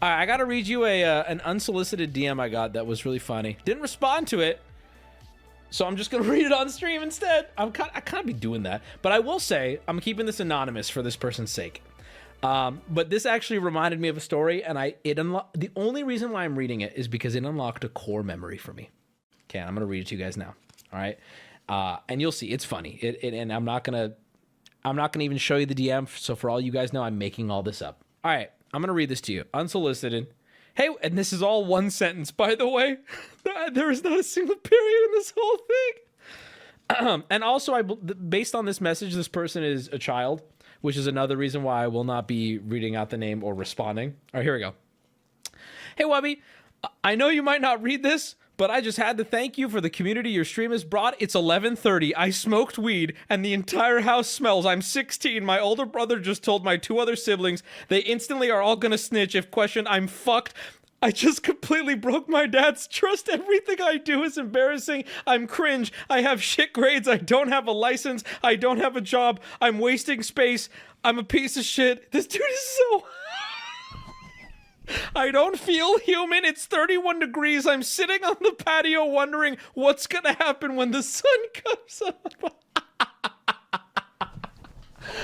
All right, I got to read you an unsolicited DM I got that was really funny. Didn't respond to it, so I'm just going to read it on stream instead. I kind of be doing that. But I will say, I'm keeping this anonymous for this person's sake. But this actually reminded me of a story, and the only reason why I'm reading it is because it unlocked a core memory for me. Okay, I'm going to read it to you guys now. All right? And you'll see, it's funny. And I'm not going to even show you the DM, so for all you guys know, I'm making all this up. All right. I'm going to read this to you. Unsolicited. Hey, and this is all one sentence, by the way. There is not a single period in this whole thing. And also, based on this message, this person is a child, which is another reason why I will not be reading out the name or responding. All right, here we go. Hey, Wubby. I know you might not read this, but I just had to thank you for the community your stream has brought. It's 11:30. I smoked weed, and the entire house smells. I'm 16. My older brother just told my 2 other siblings. They instantly are all gonna snitch if questioned. I'm fucked. I just completely broke my dad's trust. Everything I do is embarrassing. I'm cringe. I have shit grades. I don't have a license. I don't have a job. I'm wasting space. I'm a piece of shit. This dude is so... I don't feel human. It's 31 degrees. I'm sitting on the patio wondering what's gonna happen when the sun comes up.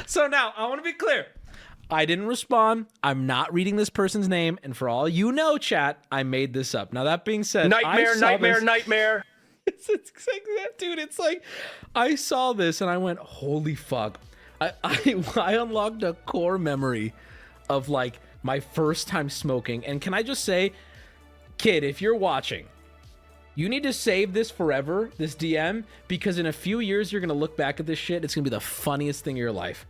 So now, I want to be clear. I didn't respond. I'm not reading this person's name. And for all you know, chat, I made this up. Now, that being said... Nightmare. It's dude, it's like, I saw this and I went, holy fuck. I unlocked a core memory of, like, my first time smoking. And can I just say, kid, if you're watching, you need to save this forever, this DM, because in a few years, you're going to look back at this shit. It's going to be the funniest thing of your life.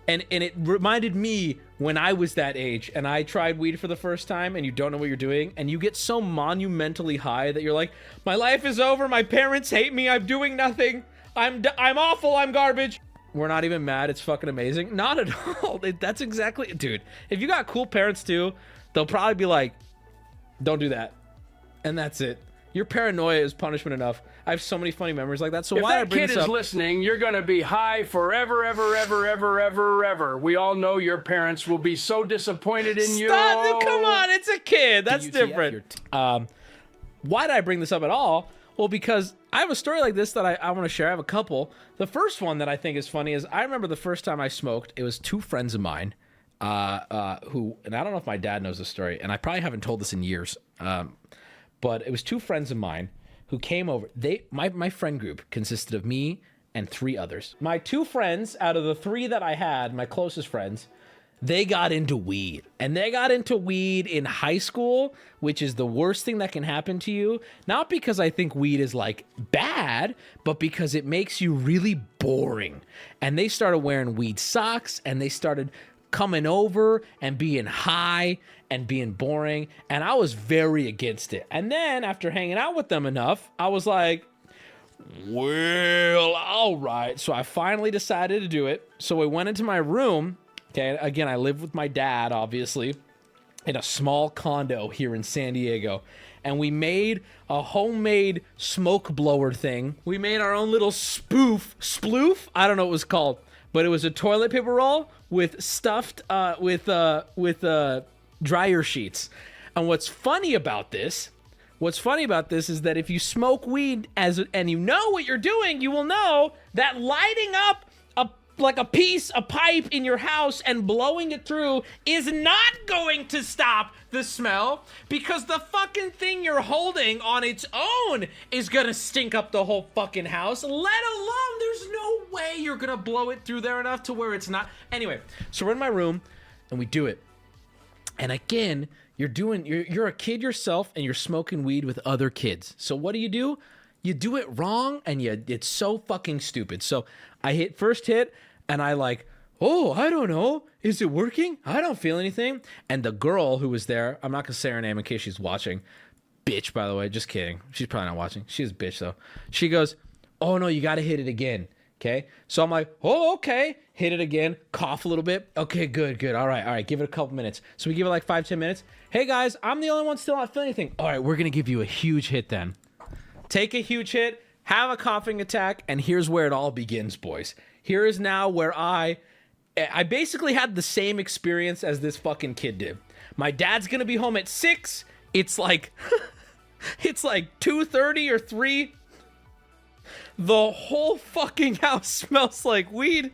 And it reminded me when I was that age and I tried weed for the first time and you don't know what you're doing and you get so monumentally high that you're like, my life is over. My parents hate me. I'm doing nothing. I'm awful. I'm garbage. We're not even mad. It's fucking amazing. Not at all. That's exactly, dude. If you got cool parents too, they'll probably be like, don't do that. And that's it. Your paranoia is punishment enough. I have so many funny memories like that. So why I bring this up? If that kid is listening, you're going to be high forever, ever. We all know your parents will be so disappointed in you. Stop! Come on, it's a kid. That's different. Why did I bring this up at all? Well, because I have a story like this that I want to share. I have a couple. The first one that I think is funny is I remember the first time I smoked. It was 2 friends of mine who, and I don't know if my dad knows the story, and I probably haven't told this in years, but it was 2 friends of mine who came over. My friend group consisted of me and 3 others. My 2 friends out of the 3 that I had, my closest friends, they got into weed. And they got into weed in high school, which is the worst thing that can happen to you. Not because I think weed is like bad, but because it makes you really boring. And they started wearing weed socks and they started coming over and being high and being boring, and I was very against it. And then after hanging out with them enough, I was like, well, all right. So I finally decided to do it. So we went into my room. Okay, again, I live with my dad, obviously, in a small condo here in San Diego, and we made a homemade smoke blower thing. We made our own little sploof. I don't know what it was called, but it was a toilet paper roll with stuffed with dryer sheets. And what's funny about this is that if you smoke weed and you know what you're doing, you will know that lighting up a pipe in your house and blowing it through is not going to stop the smell, because the fucking thing you're holding on its own is gonna stink up the whole fucking house, let alone there's no way you're gonna blow it through there enough to where it's not. Anyway, so we're in my room and we do it. And again, you're a kid yourself and you're smoking weed with other kids. So what do? You do it wrong and it's so fucking stupid. So I hit first hit and I like, oh, I don't know. Is it working? I don't feel anything. And the girl who was there, I'm not going to say her name in case she's watching. Bitch, by the way. Just kidding. She's probably not watching. She's a bitch, though. She goes, oh, no, you got to hit it again. Okay? So I'm like, oh, okay. Hit it again. Cough a little bit. Okay, good. All right. Give it a couple minutes. So we give it like 5-10 minutes. Hey, guys, I'm the only one still not feeling anything. All right, we're going to give you a huge hit then. Take a huge hit, have a coughing attack, and here's where it all begins, boys. Here is now where I basically had the same experience as this fucking kid did. My dad's gonna be home at 6. It's like it's like 2:30 or 3. The whole fucking house smells like weed.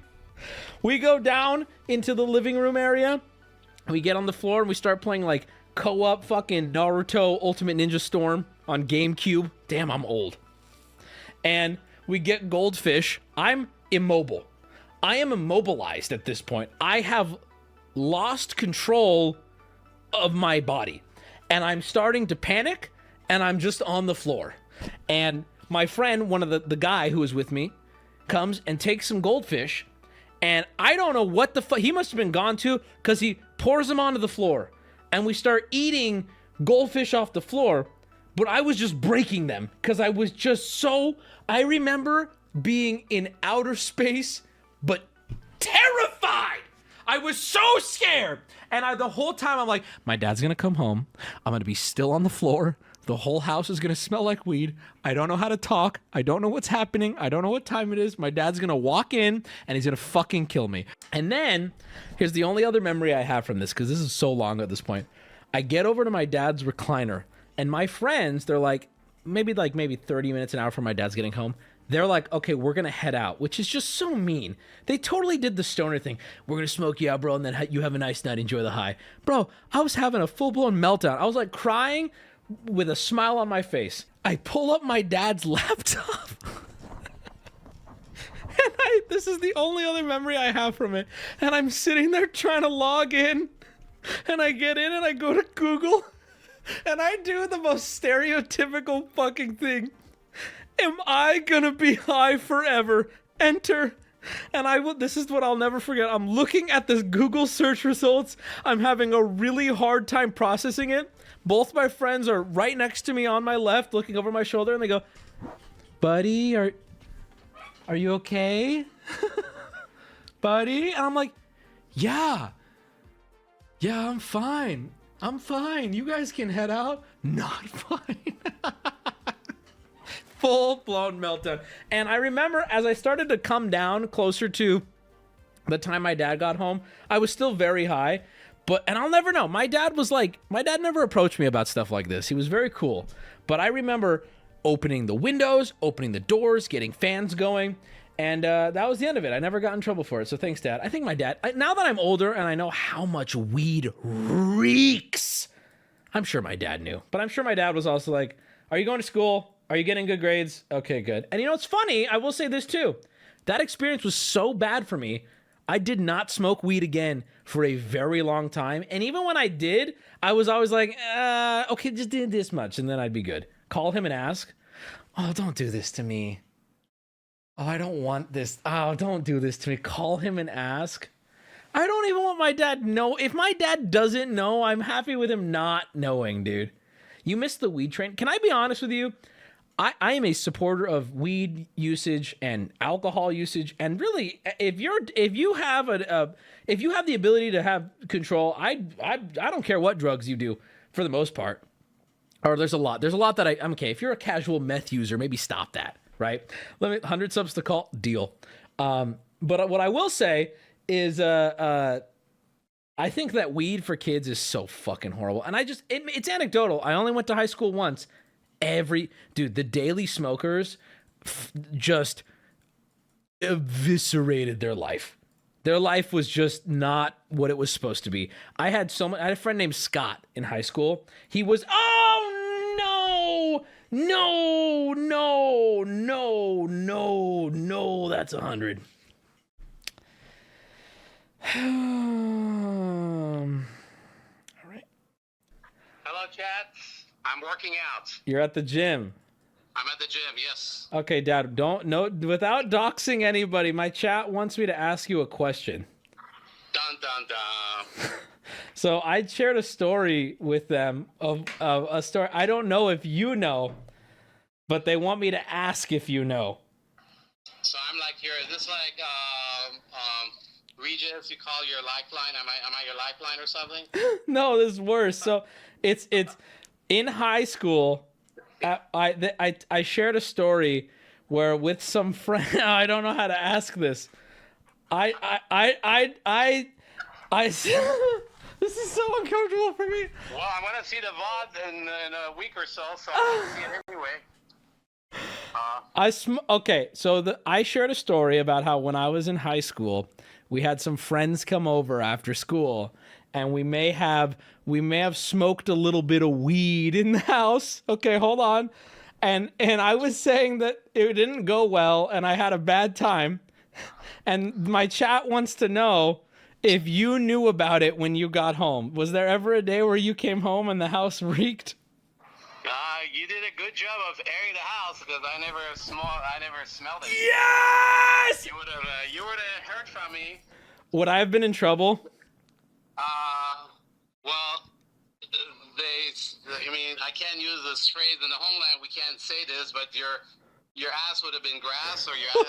We go down into the living room area. We get on the floor and we start playing like co-op fucking Naruto Ultimate Ninja Storm on GameCube. Damn, I'm old. And we get goldfish. I'm immobile. I am immobilized at this point. I have lost control of my body. And I'm starting to panic, and I'm just on the floor. And my friend, one of the guy who was with me, comes and takes some goldfish, and I don't know what the fuck, he must have been gone to, because he pours them onto the floor, and we start eating goldfish off the floor, but I was just breaking them, because I was just so, I remember being in outer space, but terrified. I was so scared. And the whole time I'm like, my dad's gonna come home. I'm gonna be still on the floor. The whole house is gonna smell like weed. I don't know how to talk. I don't know what's happening. I don't know what time it is. My dad's gonna walk in and he's gonna fucking kill me. And then, here's the only other memory I have from this, because this is so long at this point. I get over to my dad's recliner, and my friends, they're like, maybe 30 minutes, an hour from my dad's getting home. They're like, okay, we're going to head out, which is just so mean. They totally did the stoner thing. We're going to smoke you out, bro, and then you have a nice night. Enjoy the high. Bro, I was having a full-blown meltdown. I was like crying with a smile on my face. I pull up my dad's laptop. And this is the only other memory I have from it. And I'm sitting there trying to log in. And I get in and I go to Google. And I do the most stereotypical fucking thing. Am I gonna be high forever? Enter. And this is what I'll never forget. I'm looking at this Google search results. I'm having a really hard time processing it. Both my friends are right next to me on my left, looking over my shoulder, and they go, buddy, are you okay? Buddy? And I'm like, yeah, I'm fine. I'm fine. You guys can head out. Not fine. Full-blown meltdown. And I remember as I started to come down closer to the time my dad got home, I was still very high. And I'll never know. My dad never approached me about stuff like this. He was very cool. But I remember opening the windows, opening the doors, getting fans going. And that was the end of it. I never got in trouble for it. So thanks, Dad. I think my dad, now that I'm older and I know how much weed reeks, I'm sure my dad knew. But I'm sure my dad was also like, are you going to school? Are you getting good grades? Okay, good. And you know, it's funny. I will say this too. That experience was so bad for me. I did not smoke weed again for a very long time. And even when I did, I was always like, okay, just do this much and then I'd be good. Call him and ask, oh, don't do this to me. Oh, I don't want this. Oh, don't do this to me. Call him and ask. I don't even want my dad to know. If my dad doesn't know, I'm happy with him not knowing, dude. You missed the weed train. Can I be honest with you? I am a supporter of weed usage and alcohol usage, and really, if you have the ability to have control, I don't care what drugs you do for the most part. Or there's a lot that I'm okay. If you're a casual meth user, maybe stop that, right? 100 subs to call, deal. But what I will say is, I think that weed for kids is so fucking horrible, and it's anecdotal. I only went to high school once. The daily smokers just eviscerated their life. Their life was just not what it was supposed to be. I had a friend named Scott in high school. He was, no, that's 100. All right. Hello, chat. I'm working out. You're at the gym. I'm at the gym, yes. Okay, Dad, without doxing anybody, my chat wants me to ask you a question. Dun, dun, dun. So I shared a story with them of a story. I don't know if you know, but they want me to ask if you know. So I'm like here, is this like Regis, you call your lifeline? Am I your lifeline or something? No, this is worse. So it's in high school, I shared a story where with some friend, I don't know how to This is so uncomfortable for me. Well, I'm gonna see the VOD in a week or so I can see it anyway. Okay, so I shared a story about how when I was in high school, we had some friends come over after school, and we may have smoked a little bit of weed in the house. Okay, hold on. And I was saying that it didn't go well, and I had a bad time. And my chat wants to know if you knew about it when you got home. Was there ever a day where you came home and the house reeked? You did a good job of airing the house because I never smelled it. Yes! You would have heard from me. Would I have been in trouble? Well, I mean, I can't use this phrase in the homeland. We can't say this, but your ass would have been grass, or your ass.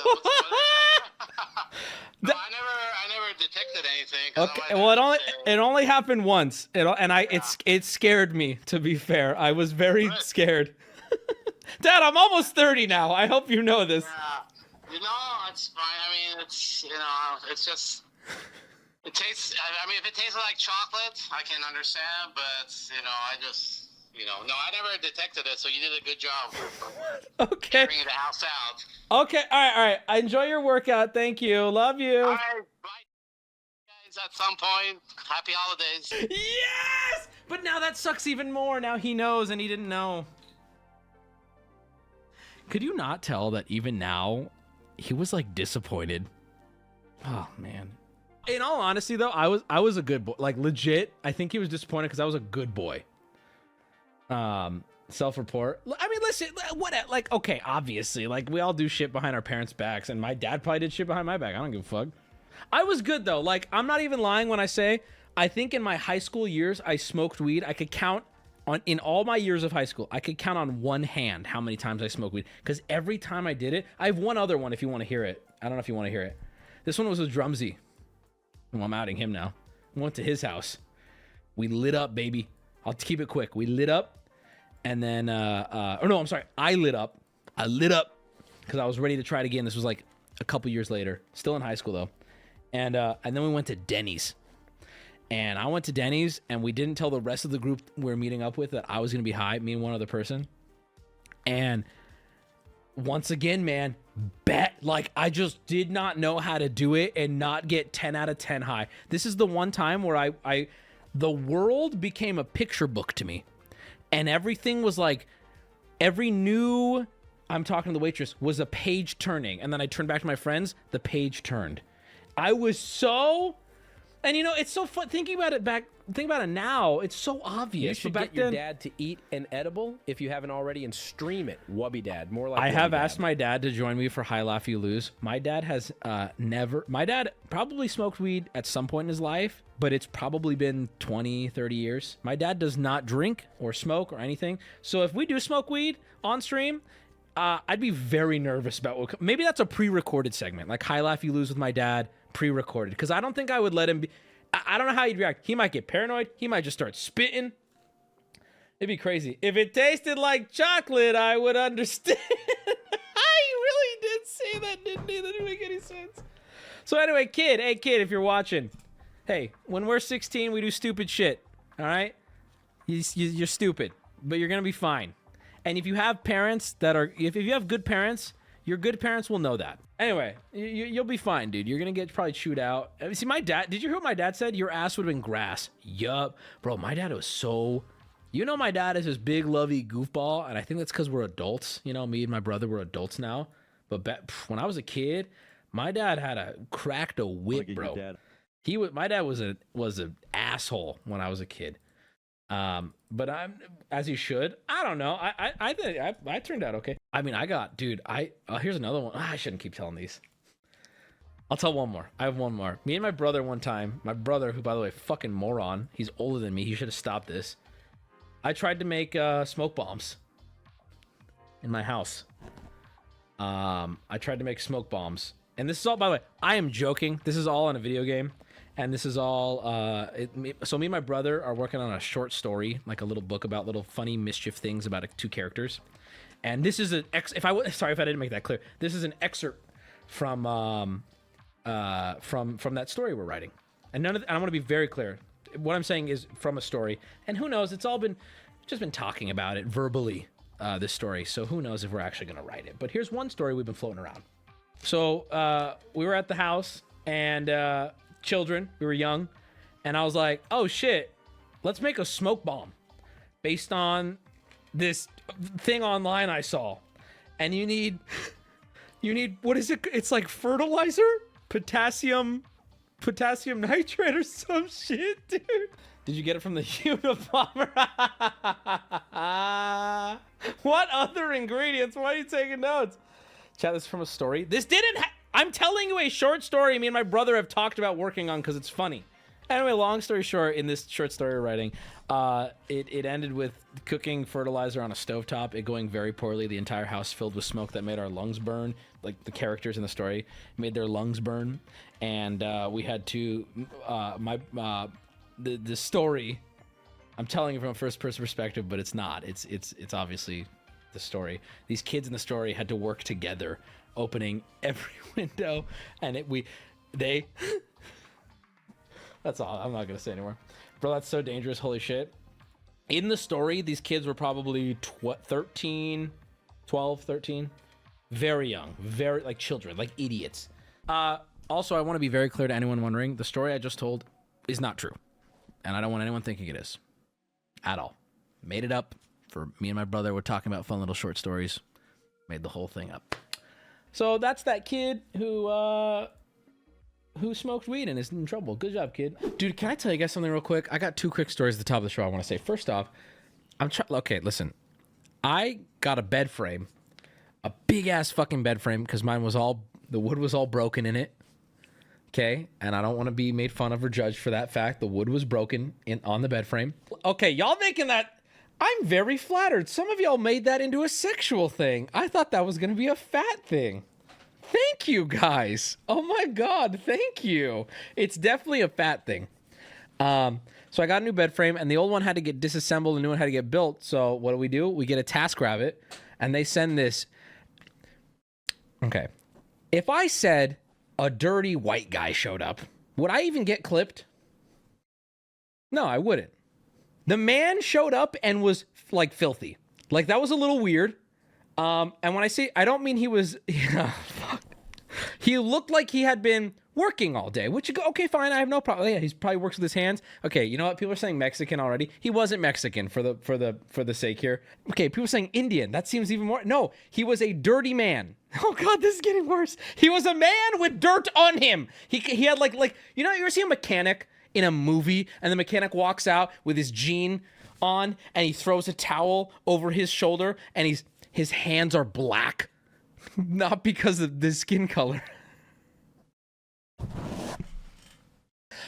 No, I never detected anything. Okay, well, it only happened once. It scared me. To be fair, I was very scared. Dad, I'm almost 30 now. I hope you know this. Yeah, it's fine. I mean, it's just. It tastes. I mean, if it tastes like chocolate, I can understand. But no, I never detected it. So you did a good job. Okay. Bringing the house out. Okay. All right. Enjoy your workout. Thank you. Love you. All right. Bye, guys. At some point. Happy holidays. Yes. But now that sucks even more. Now he knows, and he didn't know. Could you not tell that even now, he was like disappointed? Oh man. In all honesty, though, I was a good boy. Like legit, I think he was disappointed because I was a good boy. Self-report. I mean, listen, what? Like, okay, obviously, like we all do shit behind our parents' backs, and my dad probably did shit behind my back. I don't give a fuck. I was good though. Like, I'm not even lying when I say I think in my high school years I smoked weed. I could count in all my years of high school. I could count on one hand how many times I smoked weed because every time I did it, I have one other one if you want to hear it. I don't know if you want to hear it. This one was with Drumsy. Well, I'm outing him now. We went to his house. We lit up, baby. I'll keep it quick. We lit up, and then, I lit up. I lit up because I was ready to try it again. This was like a couple years later. Still in high school, though. And then we went to Denny's. And I went to Denny's, and we didn't tell the rest of the group we were meeting up with that I was going to be high, me and one other person. And once again, man, I just did not know how to do it and not get 10 out of 10 high. This is the one time where the world became a picture book to me. And everything was like, I'm talking to the waitress, was a page turning. And then I turned back to my friends, the page turned. I was so, and it's so fun thinking about it now. It's so obvious. You should get your dad to eat an edible if you haven't already and stream it. Wubby Dad, more like I Wubby have Dad. asked my dad to join me for High Laugh You Lose. My dad has my dad probably smoked weed at some point in his life, but it's probably been 20, 30 years. My dad does not drink or smoke or anything. So if we do smoke weed on stream, I'd be very nervous about maybe that's a pre-recorded segment, like High Laugh You Lose with my dad, pre-recorded, because I don't think I would let him be. I don't know how he'd react. He might get paranoid. He might just start spitting. It'd be crazy. If it tasted like chocolate, I would understand. He really did say that, didn't he? That didn't make any sense. So anyway, kid, if you're watching, hey, when we're 16, we do stupid shit, all right? You're stupid, but you're going to be fine. And if you have parents if you have good parents, your good parents will know that. Anyway, you'll be fine, dude. You're going to get probably chewed out. See, my dad, did you hear what my dad said? Your ass would have been grass. Yup. Bro, my dad was so, my dad is this big, lovey goofball, and I think that's because we're adults. Me and my brother were adults now. But when I was a kid, my dad cracked a whip, bro. My dad was an asshole when I was a kid. But I'm, as he should. I don't know. I think I turned out okay. I mean, here's another one. I shouldn't keep telling these. I'll tell one more. I have one more. Me and my brother one time, my brother, who by the way, fucking moron. He's older than me. He should have stopped this. I tried to make smoke bombs in my house. I tried to make smoke bombs. And this is all, by the way, I am joking. This is all in a video game. And this is all, so me and my brother are working on a short story, like a little book about little funny mischief things about two characters. And this is sorry if I didn't make that clear. This is an excerpt from that story we're writing. And I want to be very clear. what I'm saying is from a story. And who knows? It's all been talking about it verbally, this story. So who knows if we're actually going to write it. But here's one story we've been floating around. So we were at the house and children, we were young. And I was like, oh shit, let's make a smoke bomb based on this thing online I saw. And you need, what is it? It's like fertilizer? Potassium nitrate or some shit, dude. Did you get it from the Unabomber? What other ingredients? Why are you taking notes? Chat, this is from a story. This didn't I'm telling you a short story me and my brother have talked about working on because it's funny. Anyway, long story short, in this short story we're writing, it ended with cooking fertilizer on a stovetop, it going very poorly, the entire house filled with smoke that made our lungs burn. Like the characters in the story made their lungs burn, and we had to the story. I'm telling you from a first-person perspective, but it's not. It's obviously the story. These kids in the story had to work together, opening every window, and they. That's all. I'm not gonna say anymore. Bro, that's so dangerous. Holy shit. In the story, these kids were probably 12, 13. Very young. Very, like, children. Like, idiots. Also, I want to be very clear to anyone wondering, the story I just told is not true. And I don't want anyone thinking it is. At all. Made it up. For me and my brother, we're talking about fun little short stories. Made the whole thing up. So that's that kid who smoked weed and is in trouble. Good job, kid. Dude, can I tell you guys something real quick? I got two quick stories at the top of the show I want to say. First off, okay, listen. I got a bed frame. A big-ass fucking bed frame, because mine was the wood was all broken in it. Okay? And I don't want to be made fun of or judged for that fact. The wood was broken on the bed frame. Okay, y'all thinking that... I'm very flattered. Some of y'all made that into a sexual thing. I thought that was going to be a fat thing. Thank you, guys. Oh my God, thank you. It's definitely a fat thing. So I got a new bed frame, and the old one had to get disassembled, and the new one had to get built. So what do? We get a TaskRabbit, and they send this. Okay. If I said a dirty white guy showed up, would I even get clipped? No, I wouldn't. The man showed up and was, like, filthy. Like, that was a little weird. And when I say, I don't mean he was, he looked like he had been working all day, which, okay, fine, I have no problem. Yeah, he's probably works with his hands. Okay, you know what? People are saying Mexican already. He wasn't Mexican for the sake here. Okay, people are saying Indian. That seems even more. No, he was a dirty man. Oh God, this is getting worse. He was a man with dirt on him. He had like, you know, you ever see a mechanic in a movie and the mechanic walks out with his jean on and he throws a towel over his shoulder and his hands are black, not because of the skin color.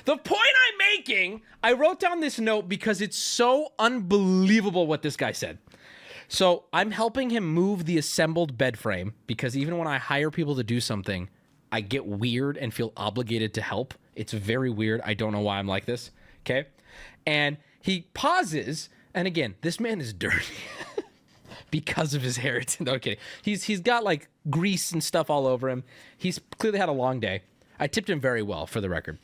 The point I'm making, I wrote down this note because it's so unbelievable what this guy said. So I'm helping him move the assembled bed frame because even when I hire people to do something, I get weird and feel obligated to help. It's very weird. I don't know why I'm like this. Okay. And he pauses. And again, this man is dirty because of his hair. Okay. He's got like grease and stuff all over him. He's clearly had a long day. I tipped him very well, for the record,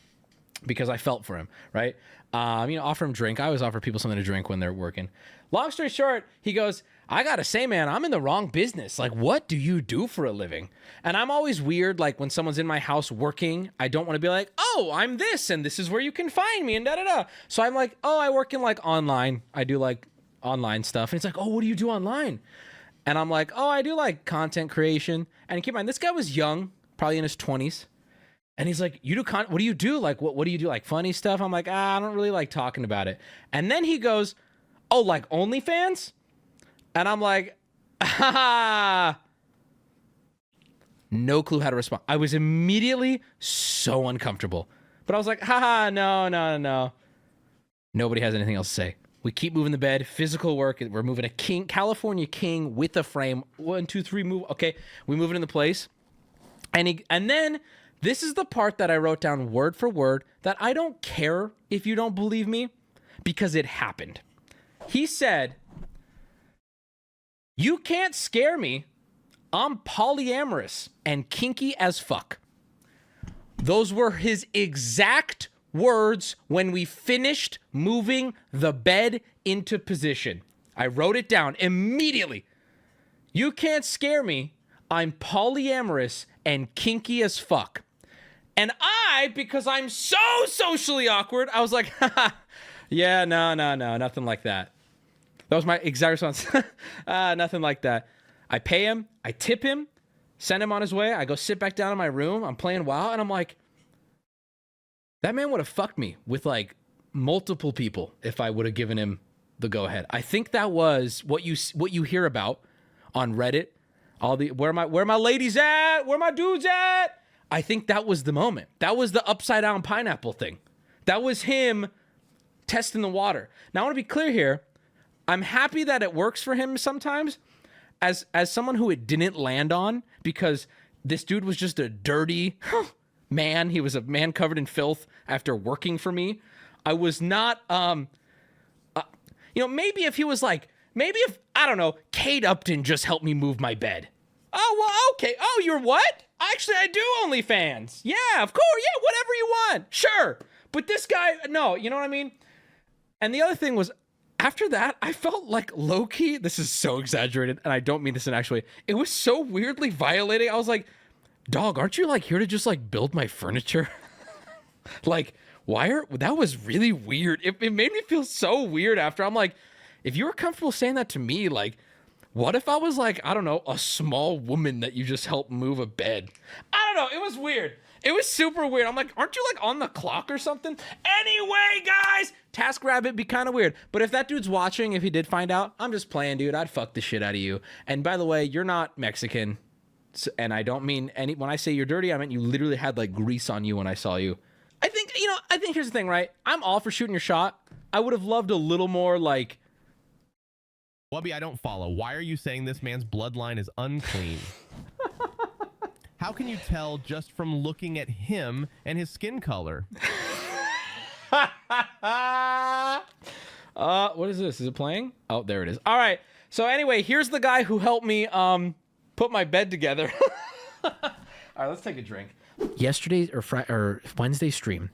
because I felt for him, right? Offer him drink. I always offer people something to drink when they're working. Long story short, he goes, I gotta say, man, I'm in the wrong business. Like, what do you do for a living? And I'm always weird, like, when someone's in my house working, I don't want to be like, oh, I'm this, and this is where you can find me, and da-da-da. So I'm like, oh, I work in, like, online. I do, like, online stuff. And it's like, oh, what do you do online? And I'm like, oh, I do, like, content creation. And keep in mind, this guy was young, probably in his 20s. And he's like, you do what do you do? Like, what do you do? Like funny stuff? I'm like, I don't really like talking about it. And then he goes, oh, like OnlyFans? And I'm like, no clue how to respond. I was immediately so uncomfortable. But I was like, no. Nobody has anything else to say. We keep moving the bed, physical work. We're moving a California king with a frame. 1, 2, 3, move. Okay, we move it into place. And then... this is the part that I wrote down word for word that I don't care if you don't believe me because it happened. He said, you can't scare me. I'm polyamorous and kinky as fuck. Those were his exact words when we finished moving the bed into position. I wrote it down immediately. You can't scare me. I'm polyamorous and kinky as fuck. And because I'm so socially awkward, I was like, haha, yeah, no, nothing like that. That was my exact response. Nothing like that. I pay him, I tip him, send him on his way. I go sit back down in my room. I'm playing WoW, and I'm like, that man would have fucked me with like multiple people if I would have given him the go ahead. I think that was what you hear about on Reddit. All the where my ladies at? Where my dudes at? I think that was the moment. That was the upside down pineapple thing. That was him testing the water. Now I want to be clear here. I'm happy that it works for him sometimes. As someone who it didn't land on, because this dude was just a dirty man. He was a man covered in filth after working for me. I was not, maybe if he was like, I don't know, Kate Upton just helped me move my bed. Oh, well, okay. Oh, you're what? Actually, I do OnlyFans. Yeah, of course. Yeah, whatever you want. Sure. But this guy, no, you know what I mean? And the other thing was, after that, I felt like low-key, this is so exaggerated, and I don't mean this in actually, it was so weirdly violating. I was like, dog, aren't you like here to just like build my furniture? Like, that was really weird. It made me feel so weird after. I'm like, if you were comfortable saying that to me, like, what if I was like, I don't know, a small woman that you just helped move a bed? I don't know. It was weird. It was super weird. I'm like, aren't you like on the clock or something? Anyway, guys, TaskRabbit be kind of weird. But if that dude's watching, if he did find out, I'm just playing, dude. I'd fuck the shit out of you. And by the way, you're not Mexican. And I don't mean when I say you're dirty, I meant you literally had like grease on you when I saw you. I think here's the thing, right? I'm all for shooting your shot. I would have loved a little more like, Wubby, I don't follow. Why are you saying this man's bloodline is unclean? How can you tell just from looking at him and his skin color? What is this? Is it playing? Oh, there it is. All right. So anyway, here's the guy who helped me put my bed together. All right, let's take a drink. Yesterday's or Wednesday stream,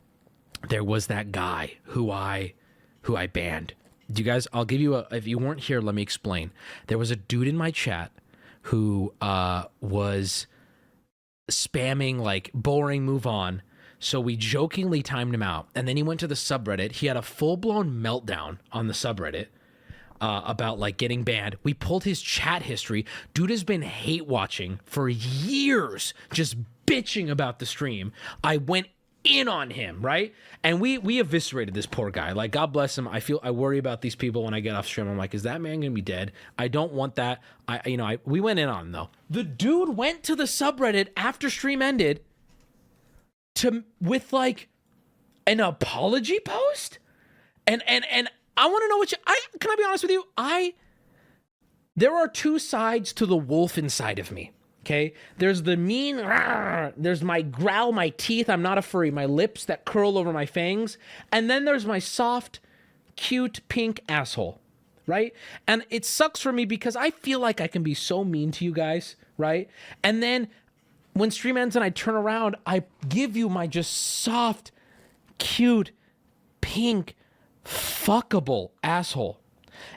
there was that guy who I banned. Do you guys, I'll give you if you weren't here, let me explain. There was a dude in my chat who was spamming like boring, move on. So we jokingly timed him out. And then he went to the subreddit. He had a full-blown meltdown on the subreddit about like getting banned. We pulled his chat history. Dude has been hate watching for years, just bitching about the stream. I went in on him, right? And we eviscerated this poor guy. Like, God bless him. I worry about these people when I get off stream. I'm like, is that man gonna be dead? I don't want that. We went in on him though. The dude went to the subreddit after stream ended with like an apology post, and I want to know can I be honest with you? There are two sides to the wolf inside of me. Okay, there's the mean, there's my growl, my teeth, I'm not a furry, my lips that curl over my fangs, and then there's my soft, cute, pink asshole, right? And it sucks for me because I feel like I can be so mean to you guys, right? And then when stream ends and I turn around, I give you my just soft, cute, pink, fuckable asshole.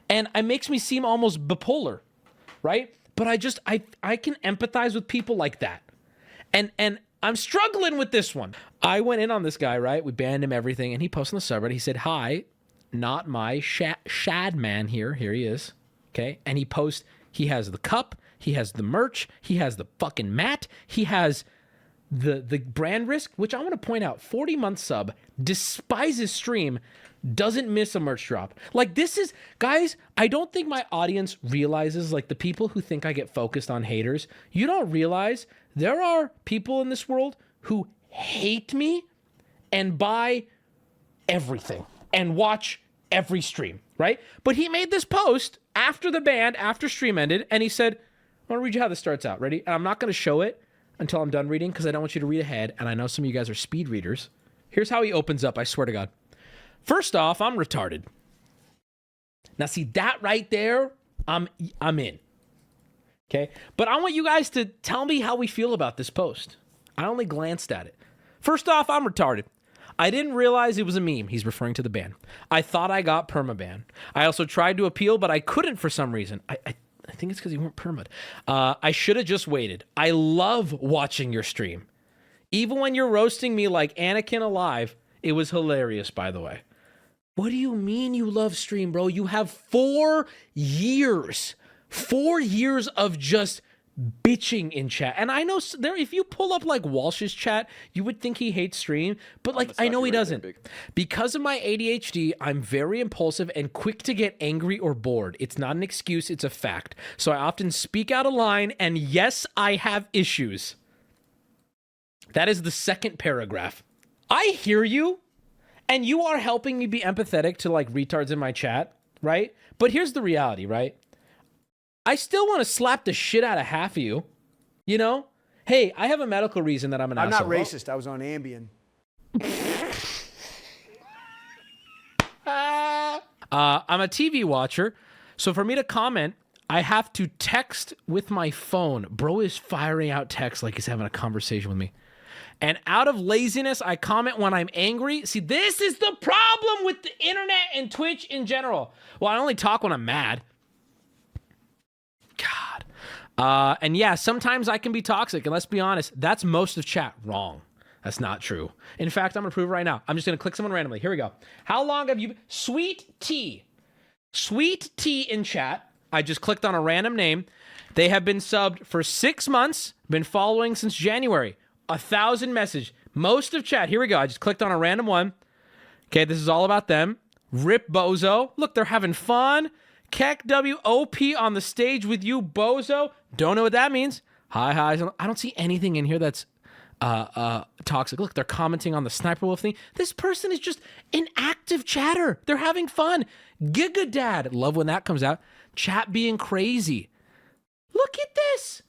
And it makes me seem almost bipolar, right? But I can empathize with people like that. And I'm struggling with this one. I went in on this guy, right? We banned him, everything. And he posted on the subreddit. He said, hi, not my shad man here. Here he is. Okay. And he has the cup. He has the merch. He has the fucking mat. He has the brand risk, which I want to point out, 40-month sub, despises stream, doesn't miss a merch drop. Like, this is, guys, I don't think my audience realizes, like, the people who think I get focused on haters, you don't realize there are people in this world who hate me and buy everything and watch every stream, right? But he made this post after the ban, after stream ended, and he said, I want to read you how this starts out. Ready? And I'm not going to show it until I'm done reading because I don't want you to read ahead, and I know some of you guys are speed readers. Here's how he opens up, I swear to God. First off, I'm retarded. Now, see that right there? I'm in. Okay? But I want you guys to tell me how we feel about this post. I only glanced at it. First off, I'm retarded. I didn't realize it was a meme. He's referring to the ban. I thought I got permaban. I also tried to appeal, but I couldn't for some reason. I think it's because you weren't permad. I should have just waited. I love watching your stream. Even when you're roasting me like Anakin alive, it was hilarious, by the way. What do you mean you love stream, bro? You have 4 years. 4 years of just bitching in chat. And I know there, if you pull up like Walsh's chat, you would think he hates stream, but like I know he doesn't. Because of my ADHD, I'm very impulsive and quick to get angry or bored. It's not an excuse, it's a fact. So I often speak out of line, and yes, I have issues. That is the second paragraph. I hear you, and you are helping me be empathetic to like retards in my chat, right? But here's the reality, right? I still want to slap the shit out of half of you, you know? Hey, I have a medical reason that I'm an asshole. I'm not racist. I was on Ambien. I'm a TV watcher, so for me to comment, I have to text with my phone. Bro is firing out text like he's having a conversation with me. And out of laziness, I comment when I'm angry. See, this is the problem with the internet and Twitch in general. Well, I only talk when I'm mad. God. And yeah, sometimes I can be toxic. And let's be honest, that's most of chat. Wrong. That's not true. In fact, I'm going to prove it right now. I'm just going to click someone randomly. Here we go. How long have you... Sweet Tea. Sweet Tea in chat. I just clicked on a random name. They have been subbed for 6 months. Been following since January. 1,000 message. Most of chat. Here we go. I just clicked on a random one. Okay, this is all about them. Rip Bozo. Look, they're having fun. Keck WOP on the stage with you, Bozo. Don't know what that means. Hi. I don't see anything in here that's toxic. Look, they're commenting on the Sniper Wolf thing. This person is just an active chatter. They're having fun. Giga Dad. Love when that comes out. Chat being crazy. Look at this.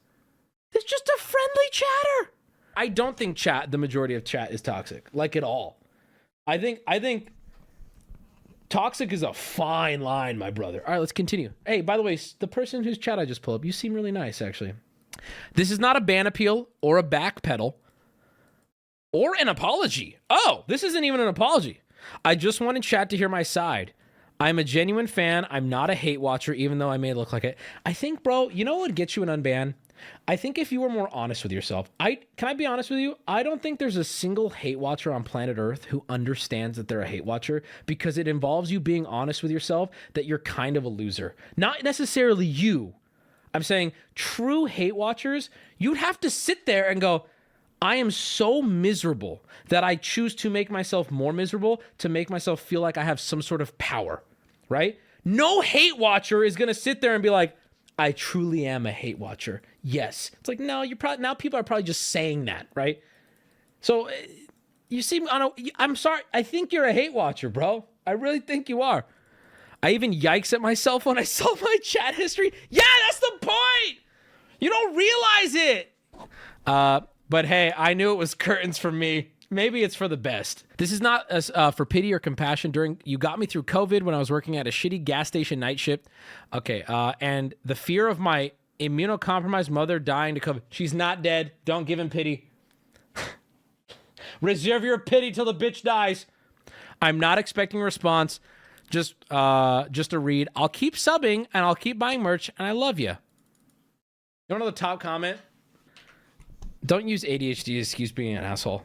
It's just a friendly chatter. I don't think the majority of chat is toxic, like at all. I think toxic is a fine line, my brother. All right, let's continue. Hey, by the way, the person whose chat I just pulled up, you seem really nice, actually. This is not a ban appeal or a backpedal or an apology. Oh, this isn't even an apology. I just wanted chat to hear my side. I'm a genuine fan. I'm not a hate watcher, even though I may look like it. I think, bro, you know what would get you an unban? I think if you were more honest with yourself. Can I be honest with you? I don't think there's a single hate watcher on planet Earth who understands that they're a hate watcher, because it involves you being honest with yourself that you're kind of a loser. Not necessarily you. I'm saying true hate watchers, you'd have to sit there and go, I am so miserable that I choose to make myself more miserable to make myself feel like I have some sort of power, right? No hate watcher is going to sit there and be like, I truly am a hate watcher. Yes. It's like, no, now people are probably just saying that, right? So you seem, I'm sorry. I think you're a hate watcher, bro. I really think you are. I even yikes at myself when I saw my chat history. Yeah, that's the point. You don't realize it. But hey, I knew it was curtains for me. Maybe it's for the best. This is not for pity or compassion. You got me through COVID when I was working at a shitty gas station night shift. Okay, and the fear of my immunocompromised mother dying to COVID. She's not dead. Don't give him pity. Reserve your pity till the bitch dies. I'm not expecting a response. Just a read. I'll keep subbing and I'll keep buying merch, and I love you. You want to know the top comment? Don't use ADHD as excuse being an asshole.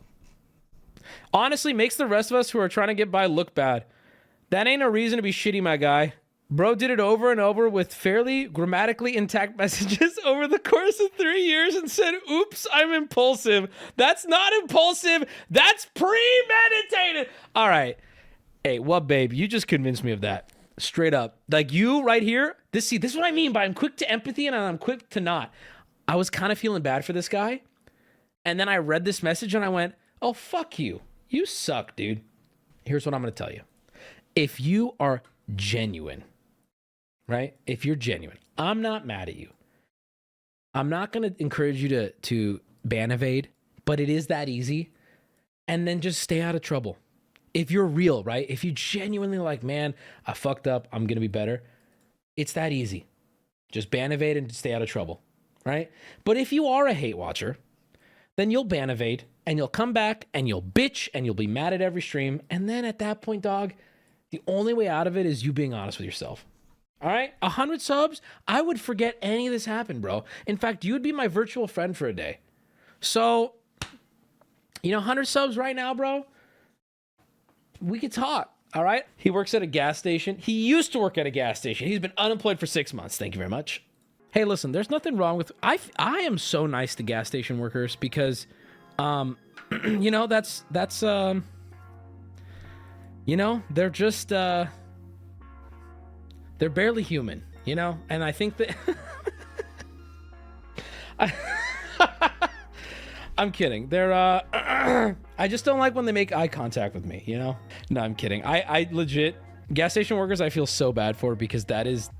Honestly, makes the rest of us who are trying to get by look bad. That ain't a reason to be shitty, my guy. Bro did it over and over with fairly grammatically intact messages over the course of 3 years and said, oops, I'm impulsive. That's not impulsive. That's premeditated. All right. Hey, what, babe? You just convinced me of that. Straight up. Like you right here. This is what I mean by I'm quick to empathy and I'm quick to not. I was kind of feeling bad for this guy. And then I read this message and I went, oh, fuck you. You suck, dude. Here's what I'm going to tell you. If you are genuine, right? If you're genuine, I'm not mad at you. I'm not going to encourage you to ban evade, but it is that easy. And then just stay out of trouble. If you're real, right? If you genuinely like, man, I fucked up, I'm going to be better. It's that easy. Just ban evade and stay out of trouble, right? But if you are a hate watcher, then you'll ban evade and you'll come back and you'll bitch and you'll be mad at every stream. And then at that point, dog, the only way out of it is you being honest with yourself. All right? 100 subs, I would forget any of this happened, bro. In fact, you would be my virtual friend for a day. So, 100 subs right now, bro, we could talk. All right? He works at a gas station. He used to work at a gas station. He's been unemployed for 6 months. Thank you very much. Hey, listen, there's nothing wrong with... I am so nice to gas station workers because, that's they're just, they're barely human, And I think that... I'm kidding. They're, I just don't like when they make eye contact with me, No, I'm kidding. I legit... Gas station workers, I feel so bad for because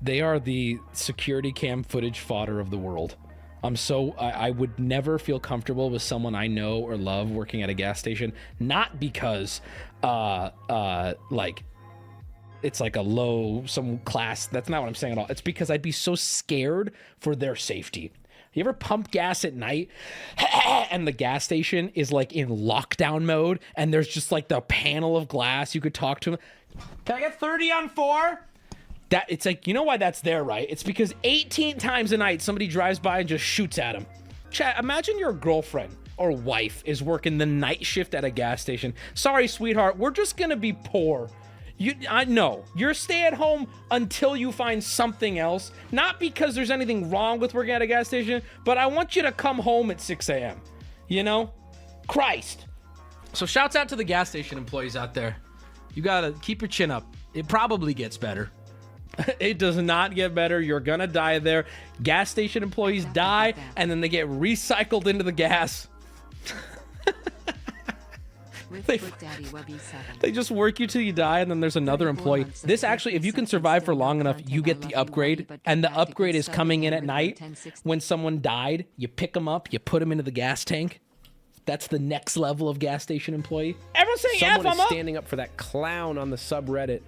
they are the security cam footage fodder of the world. I would never feel comfortable with someone I know or love working at a gas station, not because, it's like a low, some class. That's not what I'm saying at all. It's because I'd be so scared for their safety. You ever pump gas at night and the gas station is like in lockdown mode and there's just like the panel of glass you could talk to them? Can I get 30 on 4? It's like, you know why that's there, right? It's because 18 times a night somebody drives by and just shoots at them. Chat, imagine your girlfriend or wife is working the night shift at a gas station. Sorry, sweetheart, we're just gonna be poor. I know you're stay at home until you find something else. Not because there's anything wrong with working at a gas station, but I want you to come home at 6 a.m. Christ. So shouts out to the gas station employees out there. You gotta keep your chin up. It probably gets better. It does not get better. You're gonna die there. Gas station employees die and then they get recycled into the gas. They just work you till you die and then there's another employee. This actually, if you can survive for long enough, you get the upgrade, and the upgrade is coming in at night. When someone died, you pick them up, you put them into the gas tank. That's the next level of gas station employee. Everyone's saying someone is standing up for that clown on the subreddit.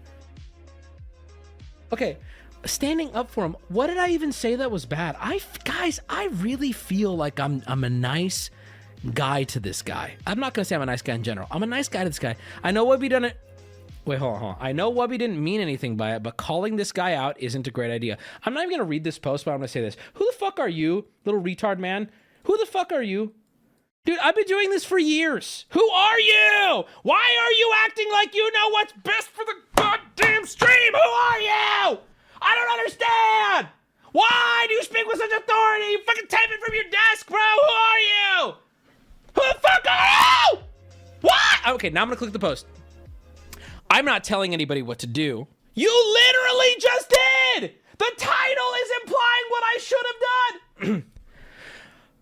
Okay, standing up for him. What did I even say that was bad? Guys, I really feel like I'm a nice guy to this guy. I'm not gonna say I'm a nice guy in general. I'm a nice guy to this guy. I know Wubby done it. Wait, hold on. I know Wubby didn't mean anything by it, but calling this guy out isn't a great idea. I'm not even gonna read this post, but I'm gonna say this. Who the fuck are you, little retard man? Who the fuck are you? Dude, I've been doing this for years. Who are you? Why are you acting like you know what's best for the goddamn stream? Who are you? I don't understand. Why do you speak with such authority? You fucking type it from your desk, bro. Who are you? Who the fuck are you? What? Okay, now I'm gonna click the post. I'm not telling anybody what to do. You literally just did. The title is implying what I should have done.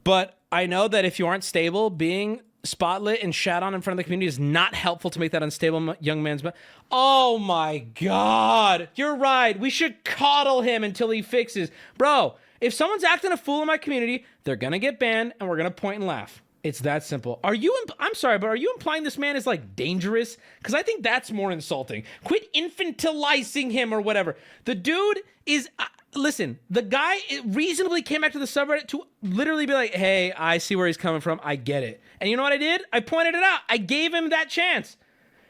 But I know that if you aren't stable, being spotlit and shat on in front of the community is not helpful to make that unstable young man's... Oh my God. You're right. We should coddle him until he fixes. Bro, if someone's acting a fool in my community, they're gonna get banned and we're gonna point and laugh. It's that simple. I'm sorry, but are you implying this man is like dangerous? Because I think that's more insulting. Quit infantilizing him or whatever. The dude is... listen, the guy reasonably came back to the subreddit to literally be like, hey, I see where he's coming from. I get it. And you know what I did? I pointed it out. I gave him that chance.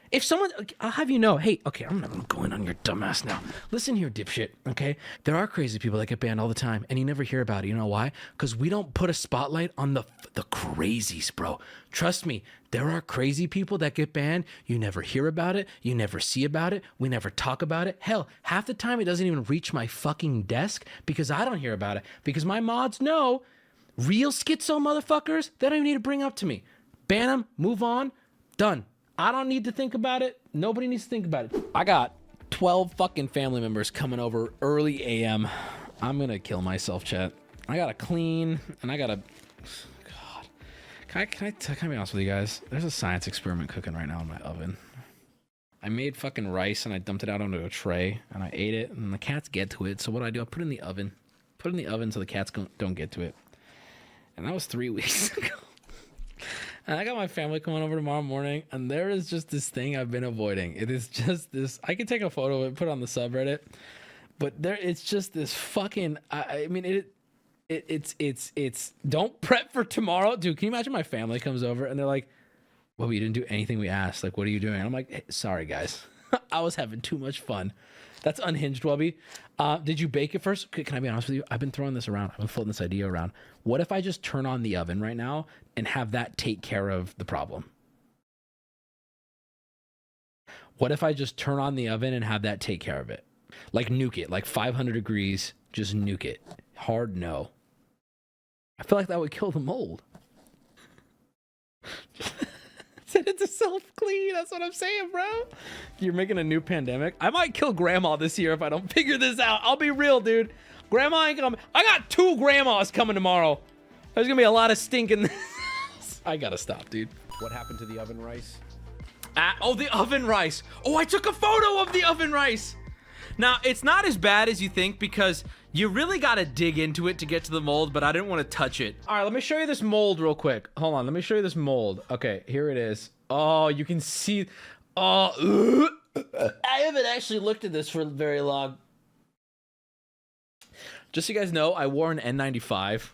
If someone, I'll have you know, hey, okay, I'm going on your dumbass now. Listen here, dipshit, okay? There are crazy people that get banned all the time, and you never hear about it. You know why? Because we don't put a spotlight on the crazies, bro. Trust me, there are crazy people that get banned. You never hear about it. You never see about it. We never talk about it. Hell, half the time it doesn't even reach my fucking desk because I don't hear about it. Because my mods know real schizo motherfuckers, they don't even need to bring up to me. Ban them, move on, done. I don't need to think about it. Nobody needs to think about it. I got 12 fucking family members coming over early AM. I'm gonna kill myself, chat. I gotta clean, and I gotta... God. Can I be honest with you guys? There's a science experiment cooking right now in my oven. I made fucking rice, and I dumped it out onto a tray, and I ate it, and the cats get to it. So what do? I put it in the oven. Put it in the oven so the cats don't get to it. And that was 3 weeks ago. And I got my family coming over tomorrow morning, and there is just this thing I've been avoiding. It is just this. I could take a photo of it, put it on the subreddit, but it's just this fucking. I mean, it's. Don't prep for tomorrow, dude. Can you imagine my family comes over and they're like, well, you didn't do anything we asked. Like, what are you doing? I'm like, hey, sorry, guys. I was having too much fun. That's unhinged, Wubby. Did you bake it first? Can I be honest with you? I've been throwing this around. I've been floating this idea around. What if I just turn on the oven right now and have that take care of the problem? What if I just turn on the oven and have that take care of it? Like nuke it, like 500 degrees, just nuke it. Hard no. I feel like that would kill the mold. Send it to self-clean. That's what I'm saying, bro. You're making a new pandemic. I might kill grandma this year if I don't figure this out. I'll be real, dude. Grandma ain't coming. I got 2 grandmas coming tomorrow. There's gonna be a lot of stink in this. I gotta stop, dude. What happened to the oven rice? Oh, the oven rice. Oh, I took a photo of the oven rice. Now, it's not as bad as you think because you really got to dig into it to get to the mold, but I didn't want to touch it. All right, let me show you this mold real quick. Hold on, let me show you this mold. Okay, here it is. Oh, you can see. Oh, I haven't actually looked at this for very long. Just so you guys know, I wore an N95,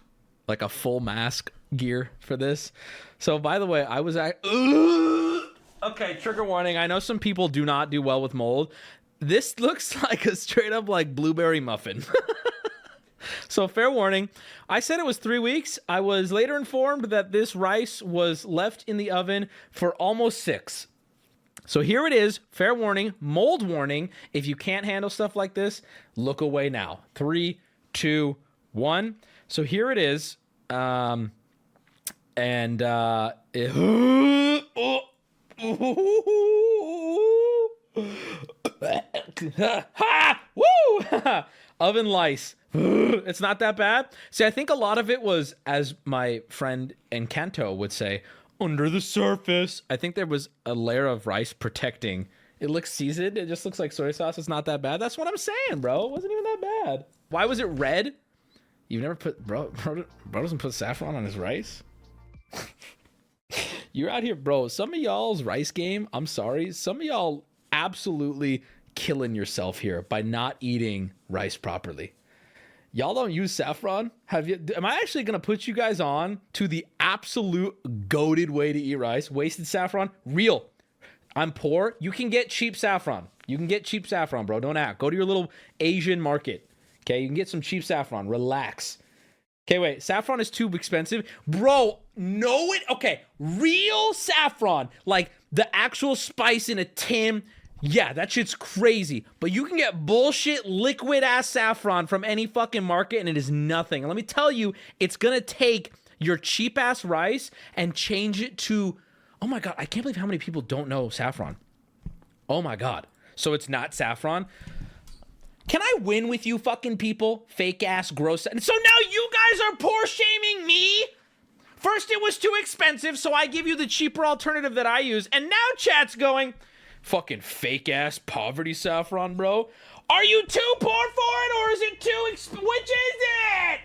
like a full mask gear for this. So, by the way, I was at... Okay, trigger warning. I know some people do not do well with mold. This looks like a straight up like blueberry muffin. So fair warning. I said it was 3 weeks. I was later informed that this rice was left in the oven for almost 6. So here it is. Fair warning, mold warning. If you can't handle stuff like this, look away now. 3, 2, 1. So here it is. Oh. Woo! Oven lice. It's not that bad. See, I think a lot of it was, as my friend Encanto would say, under the surface. I think there was a layer of rice protecting. It looks seasoned. It just looks like soy sauce. It's not that bad. That's what I'm saying, bro. It wasn't even that bad. Why was it red? You've never put... Bro doesn't put saffron on his rice? You're out here, bro. Some of y'all's rice game, I'm sorry. Some of y'all absolutely killing yourself here by not eating rice properly. Y'all don't use saffron? Am I actually going to put you guys on to the absolute goated way to eat rice? Wasted saffron? Real. I'm poor. You can get cheap saffron. You can get cheap saffron, bro. Don't act. Go to your little Asian market. Okay, you can get some cheap saffron. Relax. Okay, wait. Saffron is too expensive. Bro, know it? Okay, real saffron. Like the actual spice in a tin. Yeah, that shit's crazy. But you can get bullshit liquid-ass saffron from any fucking market, and it is nothing. And let me tell you, it's going to take your cheap-ass rice and change it to... Oh, my God. I can't believe how many people don't know saffron. Oh, my God. So it's not saffron? Can I win with you fucking people? Fake-ass, gross... And so now you guys are poor-shaming me? First, it was too expensive, so I give you the cheaper alternative that I use. And now chat's going... Fucking fake ass poverty saffron, bro. Are you too poor for it or is it too which is it?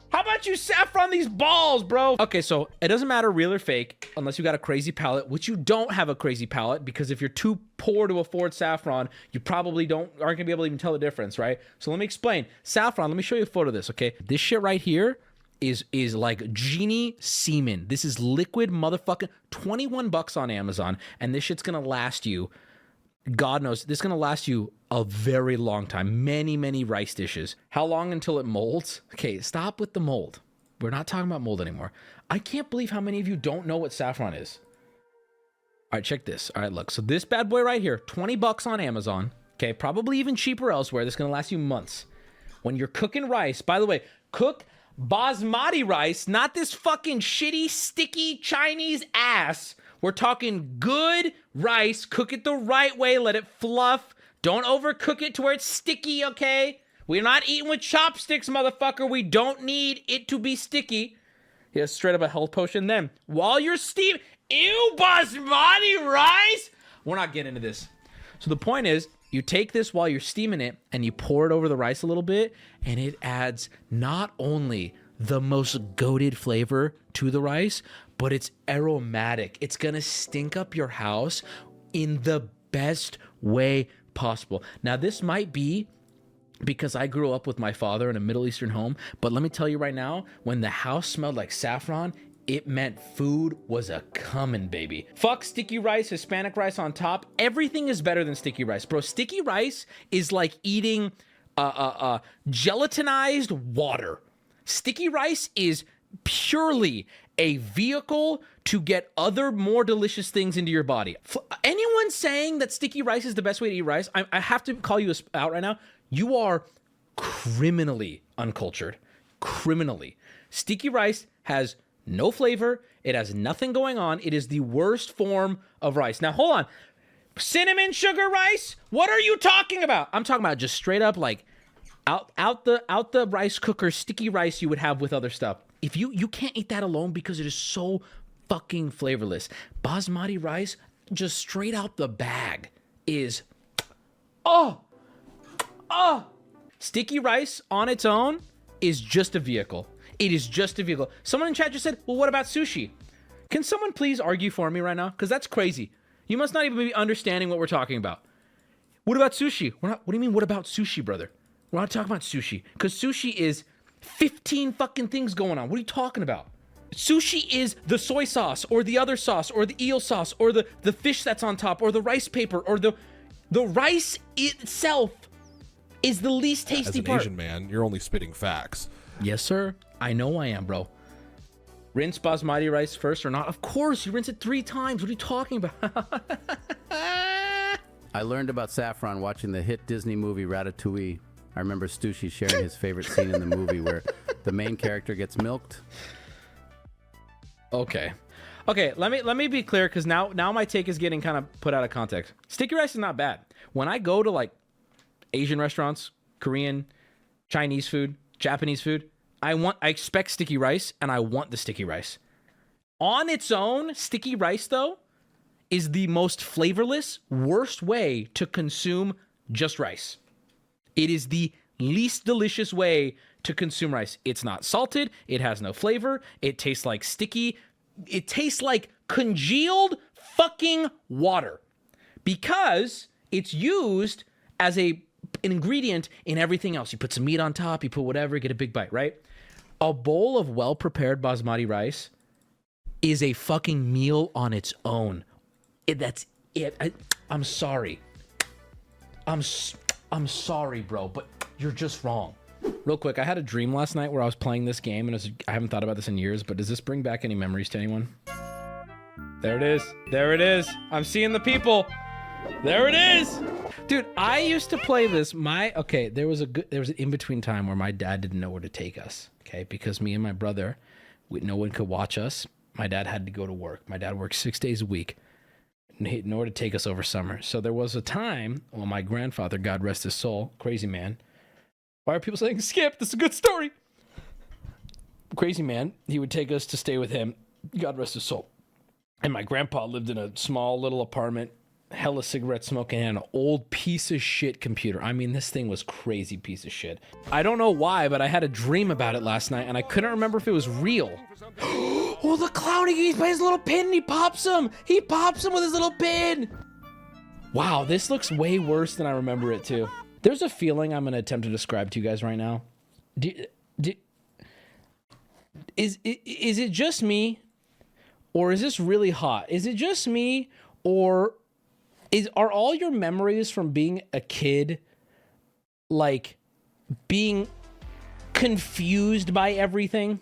How about you saffron these balls, bro? Okay, so it doesn't matter real or fake unless you got a crazy palate, which you don't have a crazy palate because if you're too poor to afford saffron, you probably aren't gonna be able to even tell the difference, right? So let me explain. Saffron, let me show you a photo of this, okay? This shit right here is like genie semen. This is liquid motherfucking $21 on Amazon, and this shit's gonna last you, God knows, this is gonna last you a very long time. Many rice dishes. How long until it molds? Okay, stop with the mold. We're not talking about mold anymore. I can't believe how many of you don't know what saffron is. All right, check this. All right, look. So this bad boy right here, $20 on Amazon. Okay, probably even cheaper elsewhere. This is gonna last you months. When you're cooking rice, by the way, cook basmati rice, not this fucking shitty, sticky Chinese ass. We're talking good rice. Cook it the right way. Let it fluff. Don't overcook it to where it's sticky, okay? We're not eating with chopsticks, motherfucker. We don't need it to be sticky. Yeah, straight up a health potion. Then, while you're steaming... Ew, basmati rice? We're not getting into this. So the point is, you take this while you're steaming it and you pour it over the rice a little bit, and it adds not only the most goated flavor to the rice, but it's aromatic. It's gonna stink up your house in the best way possible. Now, this might be because I grew up with my father in a Middle Eastern home, but let me tell you right now, when the house smelled like saffron, it meant food was a comin', baby. Fuck sticky rice, Hispanic rice on top. Everything is better than sticky rice, bro. Sticky rice is like eating gelatinized water. Sticky rice is purely a vehicle to get other more delicious things into your body. Anyone saying that sticky rice is the best way to eat rice, I have to call you out right now. You are criminally uncultured. Criminally. Sticky rice has no flavor. It has nothing going on. It is the worst form of rice. Now, hold on. Cinnamon sugar rice? What are you talking about? I'm talking about just straight up like out the rice cooker sticky rice you would have with other stuff. If you can't eat that alone because it is so fucking flavorless. Basmati rice, just straight out the bag, is sticky rice on its own is just a vehicle. It is just a vehicle. Someone in chat just said, well, what about sushi? Can someone please argue for me right now? Because that's crazy. You must not even be understanding what we're talking about. What about sushi? What do you mean, what about sushi, brother? We're not talking about sushi. Because sushi is 15 fucking things going on. What are you talking about? Sushi is the soy sauce, or the other sauce, or the eel sauce, or the fish that's on top, or the rice paper, or the rice itself is the least tasty part. As an Asian man, you're only spitting facts. Yes, sir. I know I am, bro. Rinse basmati rice first or not? Of course, you rinse it 3 times. What are you talking about? I learned about saffron watching the hit Disney movie Ratatouille. I remember Stussy sharing his favorite scene in the movie where the main character gets milked. Okay, let me be clear, because now my take is getting kind of put out of context. Sticky rice is not bad. When I go to like Asian restaurants, Korean, Chinese food, Japanese food, I expect sticky rice, and I want the sticky rice. On its own, sticky rice, though, is the most flavorless, worst way to consume just rice. It is the least delicious way to consume rice. It's not salted. It has no flavor. It tastes like sticky. It tastes like congealed fucking water, because it's used as an ingredient in everything else. You put some meat on top, you put whatever, get a big bite, right? A bowl of well-prepared basmati rice is a fucking meal on its own. That's it. I'm sorry. I'm sorry, bro, but you're just wrong. Real quick, I had a dream last night where I was playing this game, and I haven't thought about this in years, but does this bring back any memories to anyone? There it is. There it is. I'm seeing the people. There it is. Dude, I used to play this. There was an in-between time where my dad didn't know where to take us, okay? Because me and my brother, no one could watch us. My dad had to go to work. My dad worked 6 days a week in order to take us over summer. So there was a time when my grandfather, God rest his soul, crazy man. Why are people saying, Skip, this is a good story? Crazy man, he would take us to stay with him, God rest his soul. And my grandpa lived in a small little apartment, hella cigarette smoking, and an old piece of shit computer. I mean, this thing was crazy piece of shit. I don't know why, but I had a dream about it last night, and I couldn't remember if it was real. Oh, the clown, he's by his little pin, and he pops him. He pops him with his little pin. Wow, this looks way worse than I remember it, too. There's a feeling I'm going to attempt to describe to you guys right now. Is it just me? Or is this really hot? Is it just me? Or are all your memories from being a kid, like, being confused by everything?